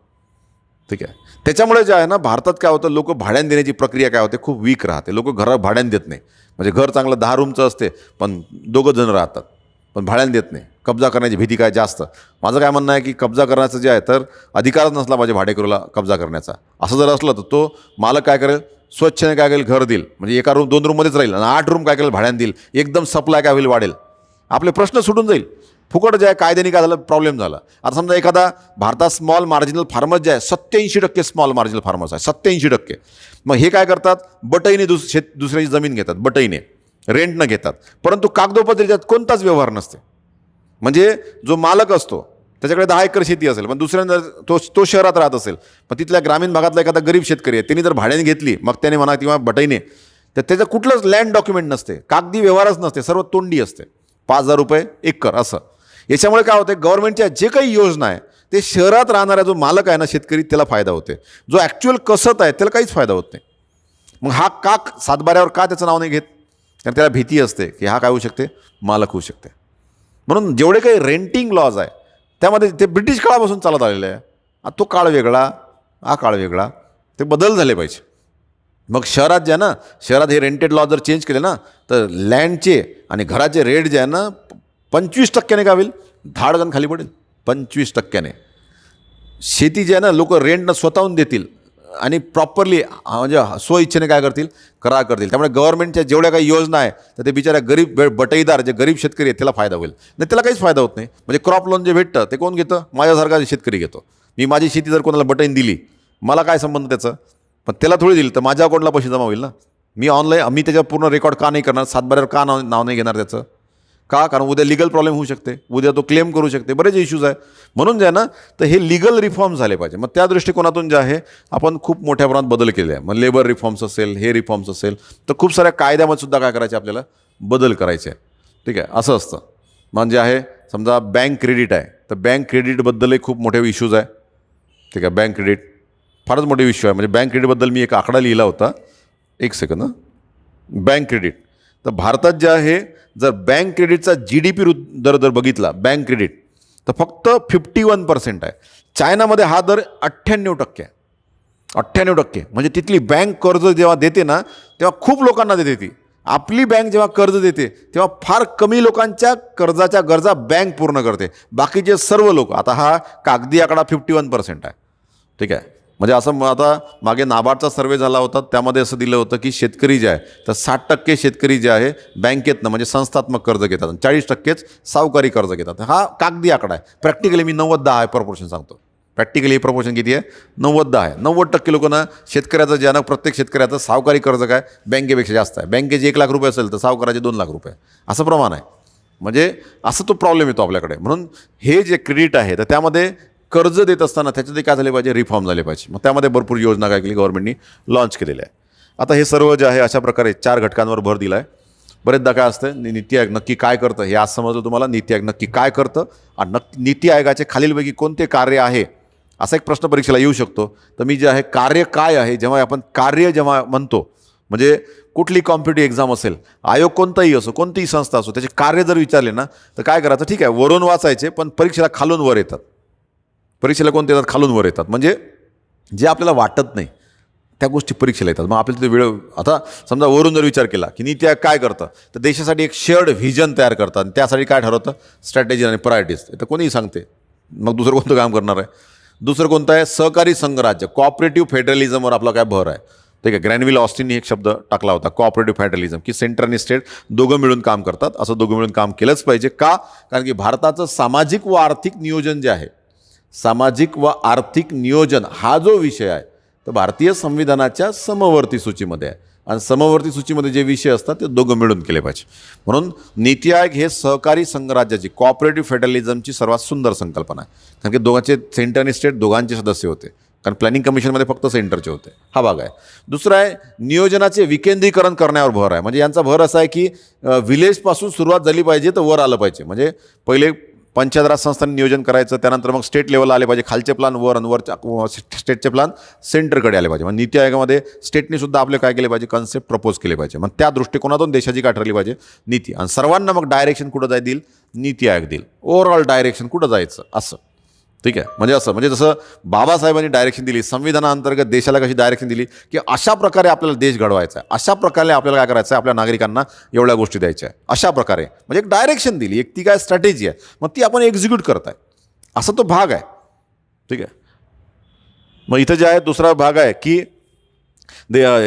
ठीक आहे. त्याच्यामुळे जे आहे ना भारतात काय होतं लोक भाड्याने देण्याची प्रक्रिया काय होते खूप वीक राहते. लोक घरात भाड्याने देत नाही. म्हणजे घर चांगलं 10 रूमचं असते पण 2 जण राहतात पण भाड्याने देत नाही. कब्जा करण्याची भीती काय जास्त. माझं काय म्हणणं आहे की कब्जा करण्याचं जे आहे तर अधिकारच नसला पाहिजे भाडेकरूला कब्जा करण्याचा. असं जर असलं तर तो मालक काय करेल, स्वच्छने काय करेल, घर देईल, म्हणजे एका रूम 2 रूममध्येच राहील आणि 8 रूम काय करेल भाड्याने देईल. एकदम सप्लाय काय होईल, वाढेल, आपले प्रश्न सुटून जाईल. फुकट जे आहे कायद्याने काय झालं, प्रॉब्लेम झाला. आता समजा एखादा भारतात स्मॉल मार्जिनल फार्मर्स जे आहे 87% स्मॉल मार्जिनल फार्मर्स आहे, 87%. मग हे काय करतात, बटईने दुसऱ्याची जमीन घेतात, बटईने रेंटनं घेतात, परंतु कागदोपत्री त्यात कोणताच व्यवहार नसते. म्हणजे जो मालक असतो त्याच्याकडे 10 एकर शेती असेल, पण दुसऱ्यांदा तो शहरात राहत असेल, पण तिथल्या ग्रामीण भागातला एखादा गरीब शेतकरी आहे, त्यांनी जर भाड्याने घेतली, मग त्याने म्हणा किंवा बटईने, तर त्याचं कुठलंच लँड डॉक्युमेंट नसते, कागदी व्यवहारच नसते, सर्व तोंडी असते. 5,000 रुपये एकर असं. याच्यामुळे काय होते, गव्हर्नमेंटच्या जे काही योजना आहे ते शहरात राहणारा जो मालक आहे ना, शेतकरी, त्याला फायदा होते. जो ॲक्च्युअल कसत आहे त्याला काहीच फायदा होत नाही. मग हा का सातबाऱ्यावर का त्याचं नाव नाही घेत, कारण त्याला भीती असते की हा काय होऊ शकते, मालक होऊ शकते. म्हणून जेवढे काही रेंटिंग लॉज आहे त्यामध्ये ते ब्रिटिश काळापासून चालत आलेलं आहे. तो काळ वेगळा, हा काळ वेगळा, ते बदल झाले पाहिजे. मग शहरात जे आहे ना, शहरात हे रेंटेड लॉ जर चेंज केले ना, तर लँडचे आणि घराचे रेट जे आहे ना 25% काय होईल, धाडगण खाली पडेल. 25% शेती जे आहे ना लोक रेंटनं स्वतःहून देतील आणि प्रॉपरली म्हणजे स्वइच्छेने काय करतील, करार करतील. त्यामुळे गव्हर्नमेंटच्या जेवढ्या काही योजना आहे तर ते बिचाऱ्या गरीब बटईदार जे गरीब शेतकरी आहेत त्याला फायदा होईल. नाही त्याला काहीच फायदा होत नाही. म्हणजे क्रॉप लोन जे भेटतं ते कोण घेतं, माझ्यासारखा शेतकरी घेतो. मी माझी शेती जर कोणाला बटईन दिली, मला काय संबंध त्याचं, पण त्याला थोडी दिली तर माझ्या अकाउंटला पैसे जमा होईल ना. मी त्याच्यावर पूर्ण रेकॉर्ड का नाही करणार, सातबाऱ्यावर का नाव नाही घेणार त्याचं, का, कारण उद्या लिगल प्रॉब्लेम होऊ शकते, उद्या तो क्लेम करू शकते, बरेच इश्यूज आहे. म्हणून जे आहे ना, तर हे लिगल रिफॉर्म झाले पाहिजे. मग त्या दृष्टिकोनातून जे आहे आपण खूप मोठ्या प्रमाणात बदल केले आहे. मग लेबर रिफॉर्म्स असेल, हे रिफॉर्म्स असेल, तर खूप साऱ्या कायद्यामध्ये सुद्धा काय करायचे, आपल्याला बदल करायचे आहे. ठीक आहे, असं असतं. म्हणजे आहे समजा बँक क्रेडिट आहे, तर बँक क्रेडिटबद्दलही खूप मोठे इश्यूज आहे. ठीक आहे, बँक क्रेडिट फारच मोठे इश्यू आहे. म्हणजे बँक क्रेडिटबद्दल मी एक आकडा लिहिला होता, एक सेकंद. बँक क्रेडिट, तर भारतात जे आहे जर बँक क्रेडिटचा GDP दर जर बघितला बँक क्रेडिट, तर फक्त 51% आहे. चायनामध्ये हा दर 98% आहे. 98%. म्हणजे तिथली बँक कर्ज जेव्हा देते ना तेव्हा खूप लोकांना देते ती. आपली बँक जेव्हा कर्ज देते तेव्हा फार कमी लोकांच्या कर्जाच्या गरजा बँक पूर्ण करते. बाकीचे सर्व लोक, आता हा कागदी आकडा 51% आहे. ठीक आहे, म्हणजे असं आता मागे नाबार्डचा सर्वे झाला होता, त्यामध्ये असं दिलं होतं की शेतकरी जे आहे तर 60% शेतकरी जे आहे बँकेतनं म्हणजे संस्थात्मक कर्ज घेतात आणि 40%च सावकारी कर्ज घेतात. हा कागदी आकडा आहे. प्रॅक्टिकली मी 90-10 आहे प्रपोर्शन सांगतो. प्रॅक्टिकली हे प्रपोर्शन किती आहे, 90-10 आहे. 90% लोकांना शेतकऱ्याचं जे आहे ना, प्रत्येक शेतकऱ्याचं सावकारी कर्ज काय बँकेपेक्षा जास्त आहे. बँकेचे 1 लाख रुपये असेल तर सावकाराचे 2 लाख रुपये असं प्रमाण आहे. म्हणजे असं तो प्रॉब्लेम येतो आपल्याकडे. म्हणून हे जे क्रेडिट आहे तर त्यामध्ये कर्ज देत असताना त्याच्यात काय झाले पाहिजे, रिफॉर्म झाले पाहिजे. मग त्यामध्ये भरपूर योजना काय केली गव्हर्नमेंटनी, लॉन्च केलेल्या आहे. आता हे सर्व जे आहे अशा प्रकारे 4 घटकांवर भर दिला आहे. बरेचदा काय असतं, नीती आयोग नक्की काय करतं हे आज समजलं तुम्हाला. नीती आयोग नक्की काय करतं आणि नीती आयोगाचे खालीलपैकी कोणते कार्य आहे असा एक प्रश्न परीक्षेला येऊ शकतो. तर मी जे आहे कार्य काय आहे, जेव्हा आपण कार्य जेव्हा म्हणतो, म्हणजे कुठली कॉम्पिटिटिव्ह एक्झाम असेल, आयोग कोणताही असो, कोणतीही संस्था असो, त्याचे कार्य जर विचारले ना तर काय करायचं, ठीक आहे वरून वाचायचे, पण परीक्षेला खालून वर येतात. परीक्षेला कोणते येतात, खालून वर येतात. म्हणजे जे आपल्याला वाटत नाही त्या गोष्टी परीक्षेला येतात. मग आपल्याला ते वेळ, आता समजा वरून जर विचार केला की नीती आयोग काय करतं, तर देशासाठी एक शेअर्ड व्हिजन तयार करतात आणि त्यासाठी काय ठरवतं, स्ट्रॅटेजी आणि प्रायोरिटीज. तर कोणीही सांगते. मग दुसरं कोणतं काम करणार आहे, दुसरं कोणतं आहे, सहकारी संघराज्य, कॉपरेटिव्ह फेडरलिझमवर आपला काय भर आहे. ठीक आहे, ग्रॅनविल ऑस्टिनने एक शब्द टाकला होता, कॉपरेटिव्ह फेडरलिझम, की सेंटर आणि स्टेट दोघं मिळून काम करतात. असं दोघं मिळून काम केलंच पाहिजे. का, कारण की भारताचं सामाजिक व आर्थिक नियोजन जे आहे, सामाजिक व आर्थिक नियोजन हा जो विषय आहे तर भारतीय संविधानाच्या समवर्ती सूचीमध्ये आहे आणि समवर्ती सूचीमध्ये जे विषय असतात ते दोघं मिळून केले पाहिजे. म्हणून नीती आयोग हे सहकारी संघराज्याची, कॉपरेटिव्ह फेडरलिझमची सर्वात सुंदर संकल्पना आहे. कारण की दोघांचे सेंटर आणि स्टेट दोघांचे सदस्य होते, कारण प्लॅनिंग कमिशनमध्ये फक्त सेंटरचे होते. हा भाग आहे. दुसरा आहे नियोजनाचे विकेंद्रीकरण करण्यावर भर आहे. म्हणजे यांचा भर असा आहे की विलेजपासून सुरुवात झाली पाहिजे तर वर आलं पाहिजे. म्हणजे पहिले पंचायत राज संस्थांनी नियोजन करायचं, त्यानंतर मग स्टेट लेवलला आले पाहिजे, खालचे प्लान वर आणि वरच्या स्टेटचे प्लान सेंटरकडे आले पाहिजे. मग नीती आयोगामध्ये स्टेटने सुद्धा आपले काय केले पाहिजे, कन्सेप्ट प्रपोज केले पाहिजे. मग त्या दृष्टिकोनातून देशाची काय ठरली पाहिजे, नीती. आणि सर्वांना मग डायरेक्शन कुठं देईल, नीती आयोग देईल. ओव्हरऑल डायरेक्शन कुठं जायचं असं. ठीक आहे. म्हणजे जसं बाबासाहेबांनी डायरेक्शन दिली, संविधानाअंतर्गत देशाला कशी डायरेक्शन दिली की अशा प्रकारे आपल्याला देश घडवायचा आहे, अशा प्रकारे आपल्याला काय करायचं आहे, आपल्या नागरिकांना एवढ्या गोष्टी द्यायच्या आहे, अशा प्रकारे म्हणजे एक डायरेक्शन दिली, एक ती काय स्ट्रॅटेजी आहे, मग ती आपण एक्झिक्यूट करत आहे, असा तो भाग आहे. ठीक आहे. मग इथं जे आहे दुसरा भाग आहे की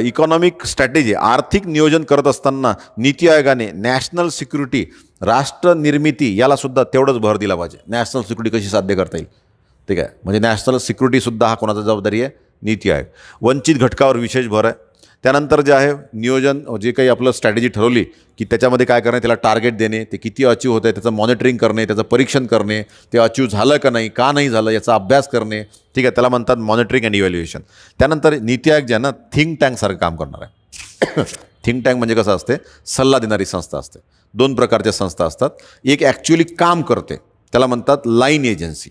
इकॉनॉमिक स्ट्रॅटेजी, आर्थिक नियोजन करत असताना नीती आयोगाने नॅशनल सिक्युरिटी, राष्ट्र निर्मिती याला सुद्धा तेवढंच भर दिला पाहिजे. नॅशनल सिक्युरिटी कशी साध्य करता येईल. ठीक आहे. म्हणजे नॅशनल सिक्युरिटीसुद्धा हा कोणाचा जबाबदारी आहे, नीती आयोग. वंचित घटकावर विशेष भर आहे. त्यानंतर जे आहे नियोजन, जे काही आपलं स्ट्रॅटेजी ठरवली की त्याच्यामध्ये काय करणे, त्याला टार्गेट देणे, ते किती अचीव होतं आहे त्याचं मॉनिटरिंग करणे, त्याचं परीक्षण करणे, ते अचीव झालं का नाही, का नाही झालं याचा अभ्यास करणे. ठीक आहे. त्याला म्हणतात मॉनिटरिंग अँड इव्हॅल्युएशन. त्यानंतर नीती आयोग जे आहे ना, थिंक टँकसारखं काम करणार आहे. थिंक टँक म्हणजे कसं असते, सल्ला देणारी संस्था असते. 2 प्रकारच्या संस्था असतात. एक ॲक्च्युअली काम करते, त्याला म्हणतात लाईन एजन्सी,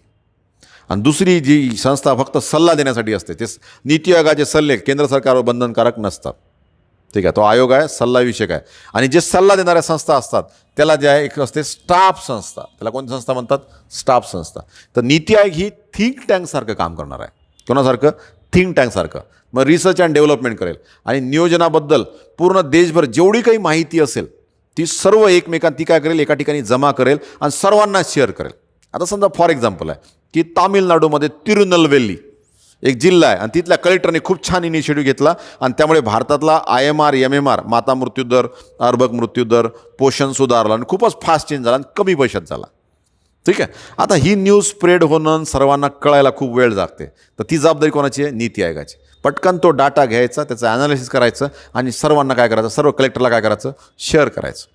आणि दुसरी जी संस्था फक्त सल्ला देण्यासाठी असते. ते नीती आयोगाचे सल्ले केंद्र सरकारवर बंधनकारक नसतात. ठीक आहे. तो आयोग आहे, सल्लाविषयक आहे. आणि जे सल्ला देणाऱ्या संस्था असतात त्याला जे आहे एक असते स्टाफ संस्था. त्याला कोणती संस्था म्हणतात, स्टाफ संस्था. तर नीती आयोग ही थिंक टँकसारखं काम करणार आहे. कोणासारखं, थिंक टँकसारखं. मग रिसर्च अँड डेव्हलपमेंट करेल आणि नियोजनाबद्दल पूर्ण देशभर जेवढी काही माहिती असेल ती सर्व ती काय करेल, एका ठिकाणी जमा करेल आणि सर्वांना शेअर करेल. आता समजा फॉर एक्झाम्पल आहे की तामिळनाडूमध्ये तिरुनेलवेली एक जिल्हा आहे आणि तिथल्या कलेक्टरने खूप छान इनिशिएटिव्ह घेतला आणि त्यामुळे भारतातला IMR MMR, माता मृत्यूदर, अर्भक मृत्यूदर, पोषण सुधारला आणि खूपच फास्ट चेंज झाला आणि कमी पैशात झाला. ठीक आहे. आता ही न्यूज स्प्रेड होणं, सर्वांना कळायला खूप वेळ लागते. तर ती जबाबदारी कोणाची आहे, नीती आयोगाची. पटकन तो डाटा घ्यायचा, त्याचं ॲनालिसिस करायचं आणि सर्वांना काय करायचं, सर्व कलेक्टरला काय करायचं, शेअर करायचं.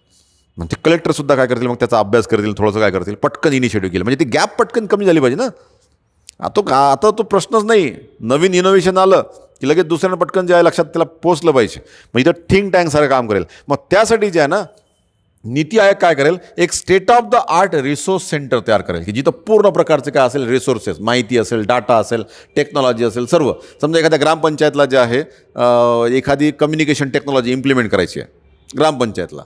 म्हणजे कलेक्टरसुद्धा काय करतील, मग त्याचा अभ्यास करतील, थोडंसं काय करतील, पटकन इनिशिएटिव्ह घेईल. म्हणजे ती गॅप पटकन कमी झाली पाहिजे ना. आता तो प्रश्नच नाही. नवीन इनोव्हेशन आलं की लगेच दुसऱ्यांना पटकन जे आहे लक्षात त्याला पोचलं पाहिजे. मग इथं थिंक टँकसारखं काम करेल. मग त्यासाठी जे आहे ना, नीती आयोग काय करेल, एक state of the art resource centre तयार करेल की जिथं पूर्ण प्रकारचे काय असेल, रिसोर्सेस, माहिती असेल, डाटा असेल, टेक्नॉलॉजी असेल, सर्व. समजा एखाद्या ग्रामपंचायतला जे आहे एखादी कम्युनिकेशन टेक्नॉलॉजी इम्प्लिमेंट करायची आहे ग्रामपंचायतला,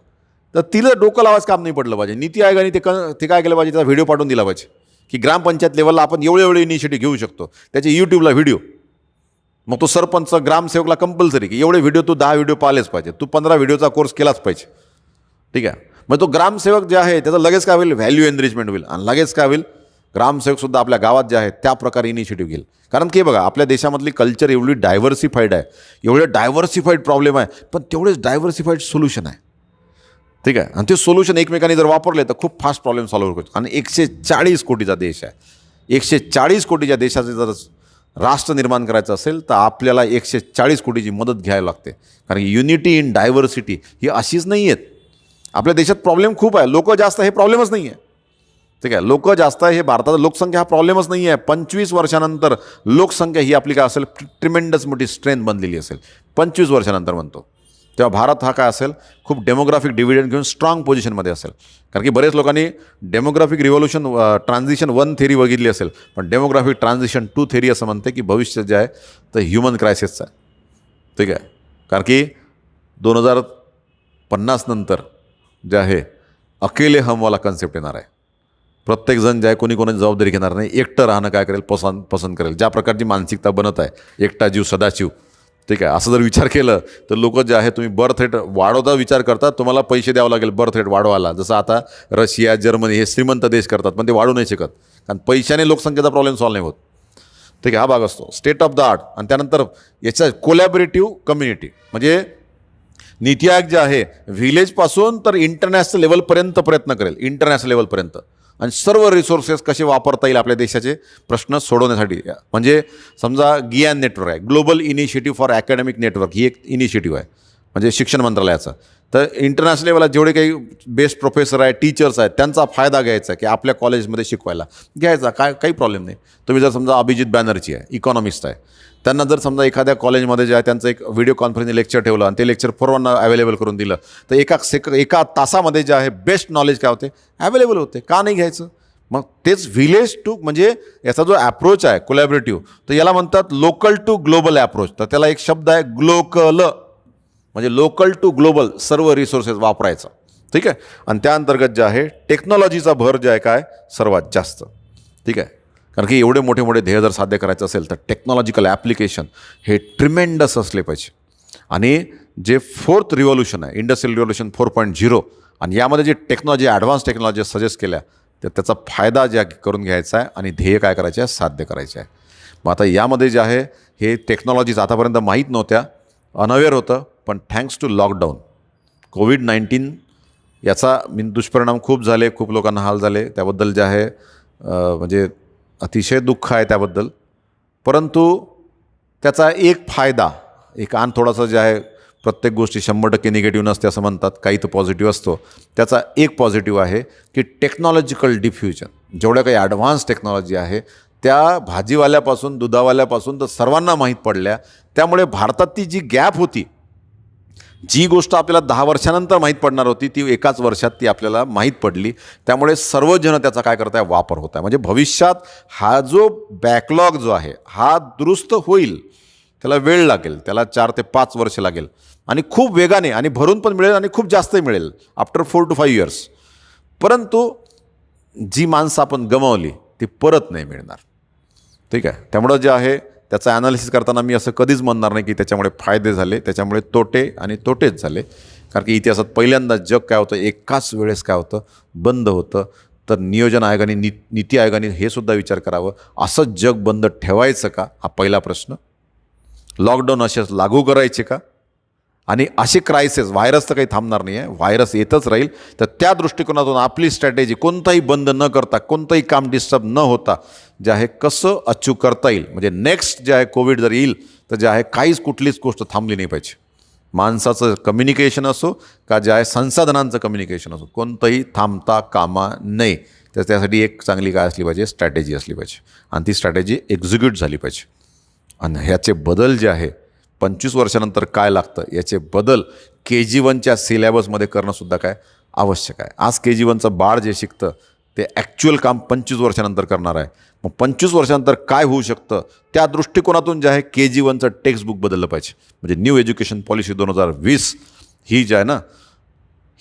तर तिला डोकं लावायचं काम नाही पडलं पाहिजे. नीती आयोगाने ते काय केलं पाहिजे, त्याचा व्हिडिओ पाठवून दिला पाहिजे की ग्रामपंचायत लेवलला आपण एवढे इनिशिएटिव्ह घेऊ शकतो, त्याचे यूट्यूबला व्हिडिओ. मग तो सरपंच, ग्रामसेवकला कंपल्सरी की एवढे व्हिडिओ, तू 10 व्हिडिओ पाहिलेच पाहिजे, तू 15 व्हिडिओचा कोर्स केलाच पाहिजे. ठीक आहे. मग तो ग्रामसेवक जे आहे त्याचं लगेच काय होईल, व्हॅल्यू एनरिचमेंट होईल आणि लगेच काय होईल, ग्रामसेवकसुद्धा आपल्या गावात जे आहे त्या प्रकारे इनिशिएटिव्ह घेईल. कारण की बघा, आपल्या देशामधली कल्चर एवढी डायव्हर्सिफाईड आहे, एवढे डायव्हर्सिफाईड प्रॉब्लेम आहे, पण तेवढेच डायव्हर्सिफाईड सोल्युशन आहे. ठीक आहे. आणि ते सोल्युशन एकमेकांनी जर वापरले तर खूप फास्ट प्रॉब्लेम सॉल्व्ह होतो. आणि 140 कोटीचा देश आहे. 140 कोटीच्या देशाचे जर राष्ट्र निर्माण करायचं असेल तर आपल्याला 140 कोटीची मदत घ्यायला लागते. कारण युनिटी इन डायव्हर्सिटी ही अशीच नाही आहेत. आपल्या देशात प्रॉब्लेम खूप आहे, लोक जास्त, हे प्रॉब्लेमच नाही आहे. ठीक आहे. लोक जास्त आहे, हे भारताचा लोकसंख्या हा प्रॉब्लेमच नाही आहे. 25 वर्षानंतर लोकसंख्या ही आपली काय असेल, ट्रिमेंडस मोठी स्ट्रेंथ बनलेली असेल. 25 वर्षानंतर म्हणतो तेव्हा भारत हा काय असेल, खूप डेमोग्राफिक डिव्हिडंड घेऊन स्ट्रॉंग पोझिशनमध्ये असेल. कारण की बरेच लोकांनी डेमोग्राफिक रिव्होल्युशन ट्रान्झिशन 1 थेरी बघितली असेल, पण डेमोग्राफिक ट्रान्झिशन 2 थेरी असं म्हणते की भविष्य जे आहे तर ह्युमन क्रायसिसचं आहे. ठीक आहे. कारण की 2050 नंतर जे आहे अकेले हमवाला कन्सेप्ट येणार आहे. प्रत्येकजण जे आहे कोणी कोणाची जबाबदारी घेणार नाही, एकटं राहणं काय करेल, पसंत करेल. ज्या प्रकारची मानसिकता बनत आहे, एकटा जीव सदाशिव. ठीक आहे. असं जर विचार केलं तर लोक जे आहे, तुम्ही बर्थ रेट वाढवता विचार करतात, तुम्हाला पैसे द्यावं लागेल बर्थ रेट वाढवायला. जसं आता रशिया, जर्मनी हे श्रीमंत देश करतात, पण ते वाढू नाही शकत कारण पैशाने लोकसंख्येचा प्रॉब्लेम सॉल्व्ह नाही होत. ठीक आहे. हा भाग असतो स्टेट ऑफ द आर्ट. आणि त्यानंतर याचा कोलॅबरेटिव्ह कम्युनिटी, म्हणजे नीती आयोग जे आहे व्हिलेजपासून तर इंटरनॅशनल लेवलपर्यंत प्रयत्न करेल, इंटरनॅशनल लेवलपर्यंत. आणि सर्व रिसोर्सेस कसे वापरता येईल आपल्या देशाचे प्रश्न सोडवण्यासाठी. म्हणजे समजा गियान नेटवर्क आहे, global initiative for academic network, ही एक इनिशिएटिव्ह आहे म्हणजे शिक्षण मंत्रालयाचा. तर इंटरनॅशनल लेवलला जेवढे काही बेस्ट प्रोफेसर आहे, टीचर्स आहेत, त्यांचा फायदा घ्यायचा की आपल्या कॉलेजमध्ये शिकवायला घ्यायचा, काही प्रॉब्लेम नाही. तुम्ही जर समजा अभिजित बॅनर्जी आहे, इकॉनॉमिस्ट आहे, त्यांना जर समजा एखाद्या कॉलेजमध्ये जे आहे त्यांचं एक व्हिडिओ कॉन्फरन्स लेक्चर ठेवलं आणि ते लेक्चर सर्वांना अवेलेबल करून दिलं, तर एका तासामध्ये जे आहे बेस्ट नॉलेज काय होते, अवेलेबल होते. का नाही घ्यायचं. मग तेच व्हिलेज टू, म्हणजे याचा जो ॲप्रोच आहे कोलॅबरेटिव्ह, तर याला म्हणतात लोकल टू ग्लोबल ॲप्रोच. तर त्याला एक शब्द आहे ग्लोकल, म्हणजे लोकल टू ग्लोबल, सर्व रिसोर्सेस वापरायचं. ठीक आहे. आणि त्या अंतर्गत जे आहे टेक्नॉलॉजीचा भर जे आहे काय सर्वात जास्त. ठीक आहे. कारण की एवढे मोठे मोठे ध्येय जर साध्य करायचं असेल तर टेक्नॉलॉजिकल ॲप्लिकेशन हे ट्रिमेंडस असले पाहिजे. आणि जे फोर्थ रिव्होल्यूशन आहे, इंडस्ट्रियल रिव्होल्यूशन 4.0, आणि यामध्ये जे टेक्नॉलॉजी, ॲडव्हान्स टेक्नॉलॉजी सजेस्ट केल्या, तर त्याचा फायदा ज्या करून घ्यायचा आहे आणि ध्येय काय करायचे आहे, साध्य करायचे आहे. मग आता यामध्ये जे आहे हे टेक्नॉलॉजीज आतापर्यंत माहीत नव्हत्या, अनअवेअर होतं, पण थँक्स टू लॉकडाऊन, कोविड-19 याचा दुष्परिणाम खूप झाले, खूप लोकांना हाल झाले, त्याबद्दल जे आहे म्हणजे अतिशय दुःख आहे त्याबद्दल. परंतु त्याचा एक फायदा, एक थोडासा जे आहे, प्रत्येक गोष्टी 100% निगेटिव्ह नसते असं म्हणतात, काही तर पॉझिटिव्ह असतो. त्याचा एक पॉझिटिव्ह आहे की टेक्नॉलॉजिकल डिफ्युजन, जेवढ्या काही ॲडव्हान्स टेक्नॉलॉजी आहे त्या भाजीवाल्यापासून दुधावाल्यापासून तर सर्वांना माहीत पडल्या. त्यामुळे भारतात ती जी गॅप होती, जी गोष्ट आपल्याला 10 वर्षानंतर माहीत पडणार होती, ती एकाच वर्षात ती आपल्याला माहीत पडली. त्यामुळे सर्वजण त्याचा काय करत आहे, वापर होत आहे. म्हणजे भविष्यात हा जो बॅकलॉग जो आहे हा दुरुस्त होईल, त्याला वेळ लागेल, त्याला 4 ते 5 वर्ष लागेल, आणि खूप वेगाने आणि भरून पण मिळेल आणि खूप जास्तही मिळेल आफ्टर 4 to 5 years. परंतु जी माणसं आपण गमावली ती परत नाही मिळणार. ठीक आहे. त्यामुळं जे आहे त्याचं ॲनालिसिस करताना मी असं कधीच म्हणणार नाही की त्याच्यामुळे फायदे झाले, त्याच्यामुळे तोटे आणि तोटेच झाले. कारण की इतिहासात पहिल्यांदा जग काय होतं, एकाच वेळेस काय होतं, बंद होतं. तर नियोजन आयोगाने, नीती आयोगाने हे सुद्धा विचार करावं, असं जग बंद ठेवायचं का, हा पहिला प्रश्न. लॉकडाऊन असेच लागू करायचे का, आणि असे क्रायसिस, व्हायरस तर काही थांबणार नाही आहे, व्हायरस येतच राहील. तर त्या दृष्टिकोनातून आपली स्ट्रॅटेजी, कोणताही बंद न करता, कोणतंही काम डिस्टर्ब न होता जे आहे कसं अचीव करता येईल. म्हणजे नेक्स्ट जे आहे कोविड जर येईल तर जे आहे काहीच कुठलीच गोष्ट थांबली नाही पाहिजे. माणसाचं कम्युनिकेशन असो का जे आहे संसाधनांचं कम्युनिकेशन असो, कोणतंही थांबता कामा नये. तर त्यासाठी एक चांगली काय असली पाहिजे, स्ट्रॅटेजी असली पाहिजे, आणि ती स्ट्रॅटेजी एक्झिक्यूट झाली पाहिजे. आणि ह्याचे बदल जे आहे 25 वर्षानंतर काय लागतं, याचे बदल KG1च्या सिलेबसमध्ये करणंसुद्धा काय आवश्यक आहे. आज KG1चं बाळ जे शिकतं ते ॲक्च्युअल काम 25 वर्षानंतर करणार आहे. मग 25 वर्षानंतर काय होऊ शकतं, त्या दृष्टिकोनातून जे आहे KG1चं टेक्स्टबुक बदललं पाहिजे. म्हणजे न्यू एज्युकेशन पॉलिसी 2020 ही जी आहे ना,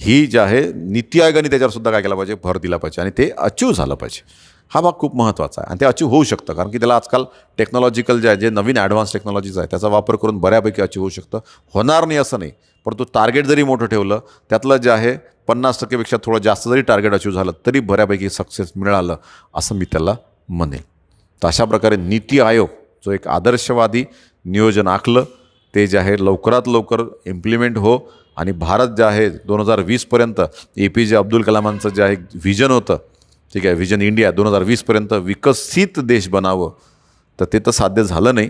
ही जी आहे नीती आयोगाने त्याच्यावरसुद्धा काय केलं पाहिजे, भर दिला पाहिजे, आणि ते अचीव झालं पाहिजे. हा भाग खूप महत्त्वाचा आहे, आणि ते अचीव होऊ शकतं. कारण की त्याला आजकाल टेक्नॉलॉजिकल जे आहे, जे नवीन ॲडव्हान्स टेक्नॉलॉजीज आहे त्याचा वापर करून बऱ्यापैकी अचीव होऊ शकतं. होणार नाही असं नाही, परंतु टार्गेट जरी मोठं ठेवलं, त्यातलं जे आहे 50%पेक्षा थोडं जास्त जरी टार्गेट अचीव झालं तरी बऱ्यापैकी सक्सेस मिळालं असं मी त्याला म्हणेन. तर अशा प्रकारे नीती आयोग जो एक आदर्शवादी नियोजन आखलं, ते जे आहे लवकरात लवकर इम्प्लिमेंट हो, आणि भारत जे आहे 2020पर्यंत APJ अब्दुल कलामांचं जे आहे व्हिजन होतं, ठीक आहे, व्हिजन इंडिया 2020पर्यंत विकसित देश बनावं, तर ते तर साध्य झालं नाही.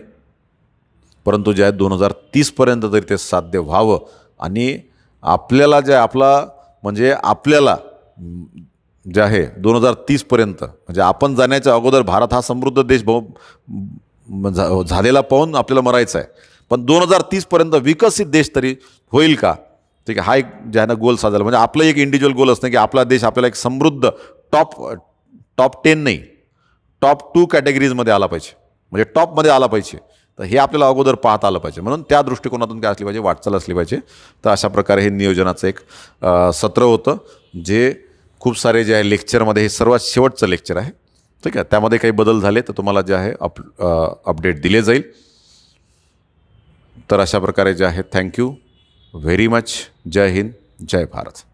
परंतु जे आहे 2030पर्यंत तरी ते साध्य व्हावं. आणि आपल्याला जे आपला म्हणजे आपल्याला जे आहे 2030पर्यंत, म्हणजे आपण जाण्याच्या अगोदर भारत हा समृद्ध देश झालेला पाहून आपल्याला मरायचं आहे. पण 2030पर्यंत विकसित देश तरी होईल का, ठीक आहे, हा एक जे आहे ना गोल साधायला. म्हणजे आपलं एक इंडिव्हिज्युअल गोल असतं की आपला देश आपल्याला एक समृद्ध टॉप 10 नाही, टॉप 2 कॅटेगरीजमध्ये आला पाहिजे, म्हणजे टॉपमध्ये आला पाहिजे. तर हे आपल्याला अगोदर पाहता आलं पाहिजे. म्हणून त्या दृष्टिकोनातून काय असली पाहिजे, वाटचाल असली पाहिजे. तर अशा प्रकारे हे नियोजनाचं एक सत्र होतं, जे खूप सारे जे आहे लेक्चरमध्ये हे सर्वात शेवटचं लेक्चर आहे. ठीक आहे, त्यामध्ये काही बदल झाले तर तुम्हाला जे आहे अपडेट दिले जाईल. तर अशा प्रकारे जे आहे थँक्यू व्हेरी मच. जय हिंद, जय भारत.